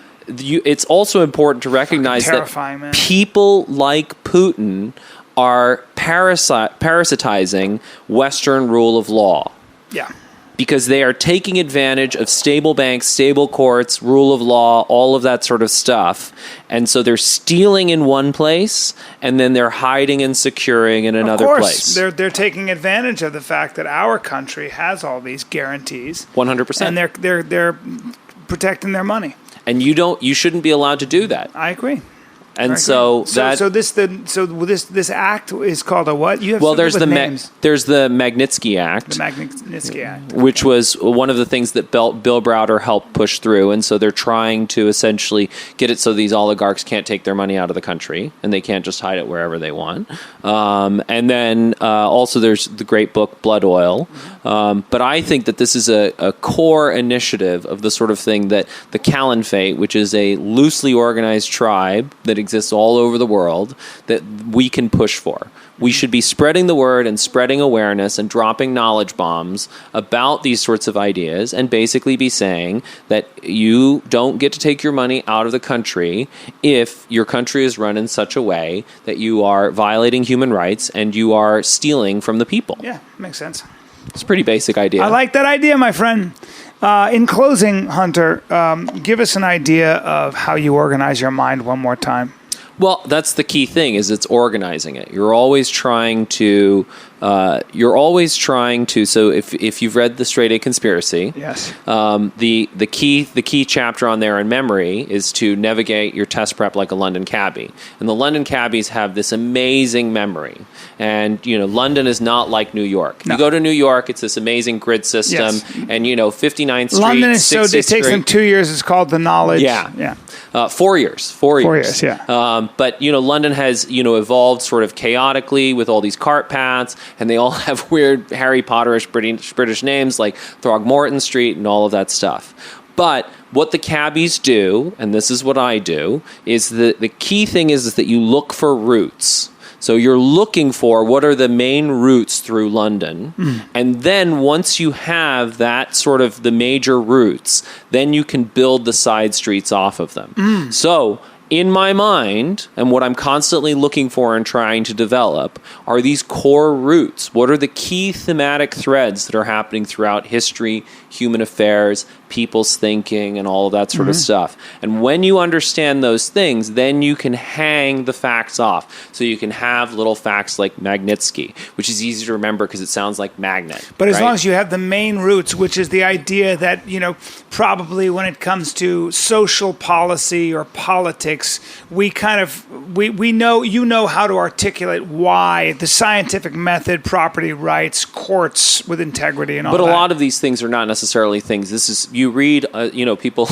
S3: It's also important to recognize that
S2: man.
S3: people like Putin are parasitizing Western rule of law.
S2: Yeah.
S3: Because they are taking advantage of stable banks, stable courts, rule of law, all of that sort of stuff. And so they're stealing in one place, and then they're hiding and securing in another place.
S2: They're taking advantage of the fact that our country has all these guarantees.
S3: 100%.
S2: And they're protecting their money.
S3: And you shouldn't be allowed to do that.
S2: I agree.
S3: And so
S2: this act is called a what? You have
S3: there's the
S2: names.
S3: There's the Magnitsky Act.
S2: The Magnitsky Act,
S3: which was one of the things that Bill Browder helped push through, and so they're trying to essentially get it so these oligarchs can't take their money out of the country, and they can't just hide it wherever they want. And then also there's the great book Blood Oil. But I think that this is a core initiative of the sort of thing that the Callenphate, which is a loosely organized tribe that exists all over the world, that we can push for. We should be spreading the word and spreading awareness and dropping knowledge bombs about these sorts of ideas, and basically be saying that you don't get to take your money out of the country if your country is run in such a way that you are violating human rights and you are stealing from the people.
S2: Yeah, makes sense.
S3: It's a pretty basic idea.
S2: I like that idea, my friend. In closing, Hunter, give us an idea of how you organize your mind one more time.
S3: Well, that's the key thing, is it's organizing it. You're always trying to, so if you've read The Straight A Conspiracy,
S2: yes,
S3: the key chapter on there in memory is to navigate your test prep like a London cabbie. And the London cabbies have this amazing memory. And, London is not like New York.
S2: No.
S3: You go to New York, it's this amazing grid system.
S2: Yes.
S3: And, 59th Street,
S2: London is
S3: 60th
S2: it takes them 2 years. It's called the knowledge.
S3: Yeah. 4 years. 4 years.
S2: 4 years, yeah.
S3: But, London has, evolved sort of chaotically with all these cart paths, and they all have weird Harry Potterish British names like Throgmorton Street and all of that stuff. But what the cabbies do, and this is what I do, is the key thing is that you look for routes. So you're looking for what are the main routes through London. And then once you have that sort of the major routes, then you can build the side streets off of them. So in my mind, and what I'm constantly looking for and trying to develop, are these core roots. What are the key thematic threads that are happening throughout history, human affairs, people's thinking, and all of that sort of stuff? And when you understand those things, then you can hang the facts off. So you can have little facts like Magnitsky, which is easy to remember because it sounds like magnet.
S2: But as long as you have the main roots, which is the idea that, probably when it comes to social policy or politics, we know how to articulate why the scientific method, property rights, courts with integrity, and all that.
S3: But a lot of these things are not necessarily things. This is, you read, people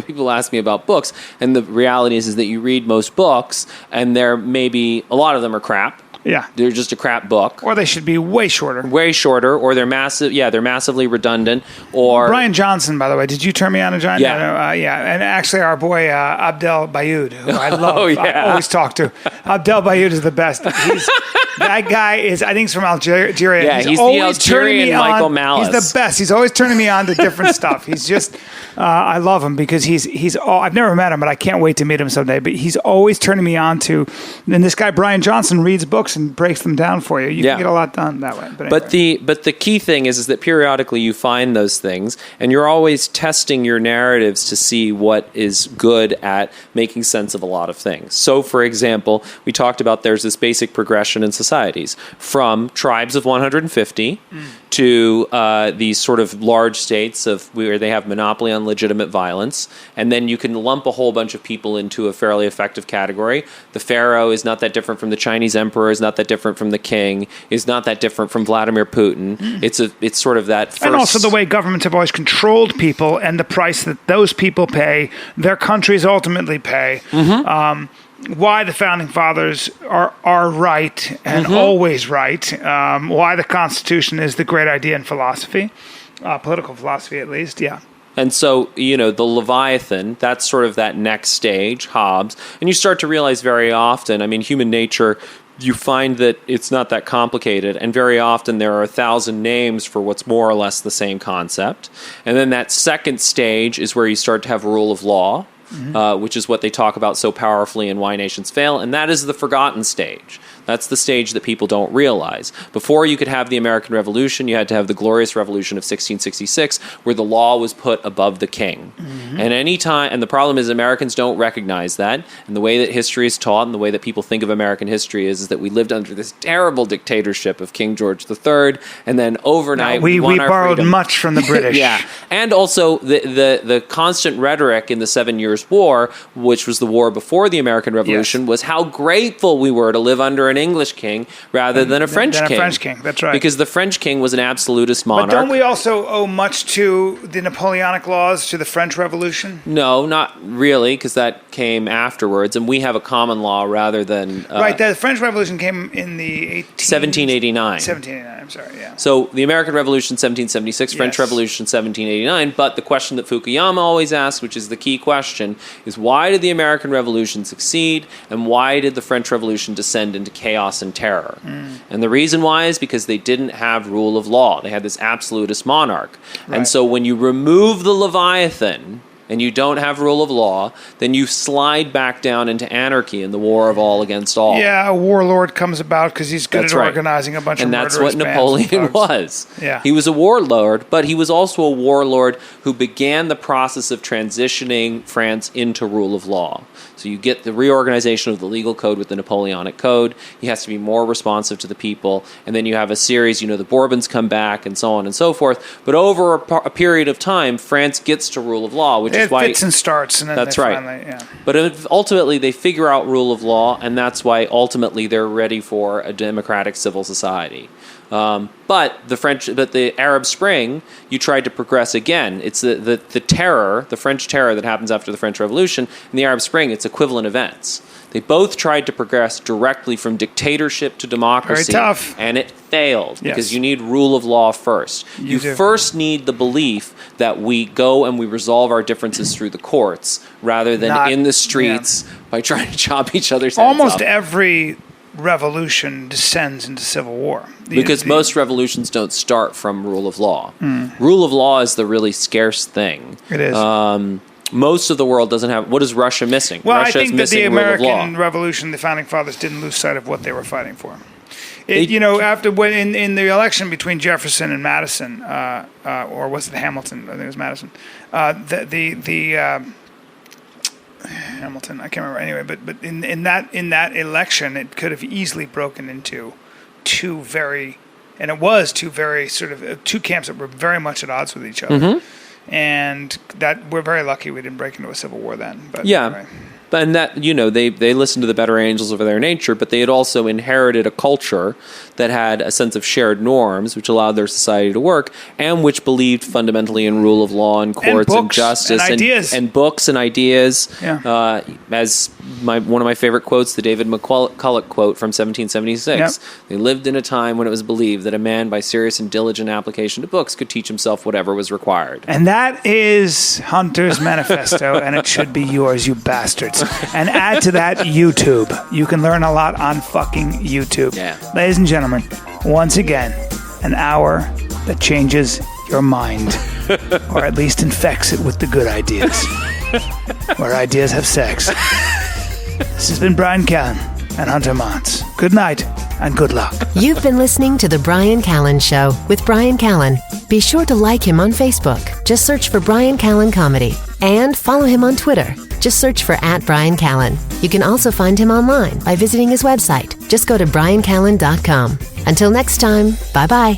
S3: people ask me about books, and the reality is that you read most books, and there may be, a lot of them are crap.
S2: Yeah.
S3: They're just a crap book.
S2: Or they should be way shorter.
S3: Or they're massive. Yeah, they're massively redundant. Or
S2: Bryan Johnson, by the way, did you turn me on to John?
S3: Yeah.
S2: And actually our boy Abdel Bayoud, who I love, I always talk to. Abdel Bayoud is the best. That guy is, I think he's from Algeria.
S3: Yeah, he's the Algerian Michael Malice.
S2: He's the best. He's always turning me on to different stuff. He's just, I love him because I've never met him, but I can't wait to meet him someday. But he's always turning me on to, and this guy Bryan Johnson reads books and breaks them down for you. You can get a lot done that way.
S3: But the key thing is that periodically you find those things, and you're always testing your narratives to see what is good at making sense of a lot of things. So, for example, we talked about there's this basic progression in societies from tribes of 150 to these sort of large states of where they have monopoly on legitimate violence, and then you can lump a whole bunch of people into a fairly effective category. The pharaoh is not that different from the Chinese emperor, is not that different from the king, is not that different from Vladimir Putin. It's sort of that first...
S2: And also the way governments have always controlled people and the price that those people pay, their countries ultimately pay. Why the founding fathers are right and always right. Why the Constitution is the great idea in philosophy, political philosophy at least. Yeah.
S3: And so, the Leviathan, that's sort of that next stage, Hobbes. And you start to realize very often, human nature, you find that it's not that complicated. And very often there are 1,000 names for what's more or less the same concept. And then that second stage is where you start to have a rule of law. Which is what they talk about so powerfully in Why Nations Fail, and that is the forgotten stage. That's the stage that people don't realize. Before you could have the American Revolution, you had to have the Glorious Revolution of 1666, where the law was put above the king. And the problem is Americans don't recognize that, and the way that history is taught and the way that people think of American history is that we lived under this terrible dictatorship of King George III, and then overnight we
S2: borrowed
S3: freedom.
S2: Much from the British.
S3: Yeah, and also the constant rhetoric in the 7 Years' War, which was the war before the American Revolution, was how grateful we were to live under an English king rather than a French king.
S2: French king, that's right.
S3: Because the French king was an absolutist monarch.
S2: But don't we also owe much to the Napoleonic laws, to the French Revolution?
S3: No, not really, because that came afterwards, and we have a common law rather than...
S2: right, the French Revolution came in the
S3: 1789.
S2: 1789, I'm sorry, yeah.
S3: So the American Revolution, 1776, French Revolution, 1789, but the question that Fukuyama always asks, which is the key question, is why did the American Revolution succeed, and why did the French Revolution descend into chaos and terror? And the reason why is because they didn't have rule of law. They had this absolutist monarch. Right. And so when you remove the Leviathan and you don't have rule of law, then you slide back down into anarchy and the war of all against all.
S2: Yeah, a warlord comes about because he's good at organizing a bunch of murderous
S3: bands. And that's what Napoleon was.
S2: Yeah.
S3: He was a warlord, but he was also a warlord who began the process of transitioning France into rule of law. So you get the reorganization of the legal code with the Napoleonic Code. He has to be more responsive to the people. And then you have a series, the Bourbons come back and so on and so forth. But over a period of time, France gets to rule of law, which is why...
S2: It fits and starts. And then
S3: that's right.
S2: Finally, yeah.
S3: But ultimately, they figure out rule of law, and that's why ultimately they're ready for a democratic civil society. But the Arab Spring, you tried to progress again. It's the terror, the French terror that happens after the French Revolution, and the Arab Spring, it's equivalent events. They both tried to progress directly from dictatorship to democracy.
S2: Very tough.
S3: And it failed because you need rule of law first. You first need the belief that we go and we resolve our differences through the courts rather than in the streets by trying to chop each other's heads
S2: Almost
S3: off.
S2: Every revolution descends into civil war.
S3: Because most revolutions don't start from rule of law. Rule of law is the really scarce thing.
S2: It is.
S3: Most of the world doesn't have. What is Russia missing?
S2: Well,
S3: Russia
S2: I think
S3: is
S2: that the
S3: missing rule of law.
S2: American Revolution, the founding fathers didn't lose sight of what they were fighting for. After when in the election between Jefferson and Madison, or was it Hamilton? I think it was Madison. Hamilton, I can't remember. Anyway, but in that election, it could have easily broken into two very sort of two camps that were very much at odds with each other. Mm-hmm. And that we're very lucky we didn't break into a civil war then. But
S3: yeah.
S2: Anyway.
S3: And that, they listened to the better angels of their nature, but they had also inherited a culture that had a sense of shared norms, which allowed their society to work, and which believed fundamentally in rule of law and courts and justice
S2: and ideas.
S3: And books and ideas.
S2: Yeah.
S3: As one of my favorite quotes, the David McCulloch quote from 1776.
S2: Yep.
S3: They lived in a time when it was believed that a man, by serious and diligent application to books, could teach himself whatever was required.
S2: And that is Hunter's manifesto, and it should be yours, you bastards. And add to that YouTube. You can learn a lot on fucking YouTube.
S3: Yeah.
S2: Ladies and gentlemen, once again, an hour that changes your mind, or at least infects it with the good ideas, where ideas have sex. This has been Bryan Callen and Hunter Mons. Good night and good luck.
S1: You've been listening to The Bryan Callen Show with Bryan Callen. Be sure to like him on Facebook. Just search for Bryan Callen Comedy. And follow him on Twitter. Just search for @Bryan Callen. You can also find him online by visiting his website. Just go to bryancallen.com. Until next time, bye-bye.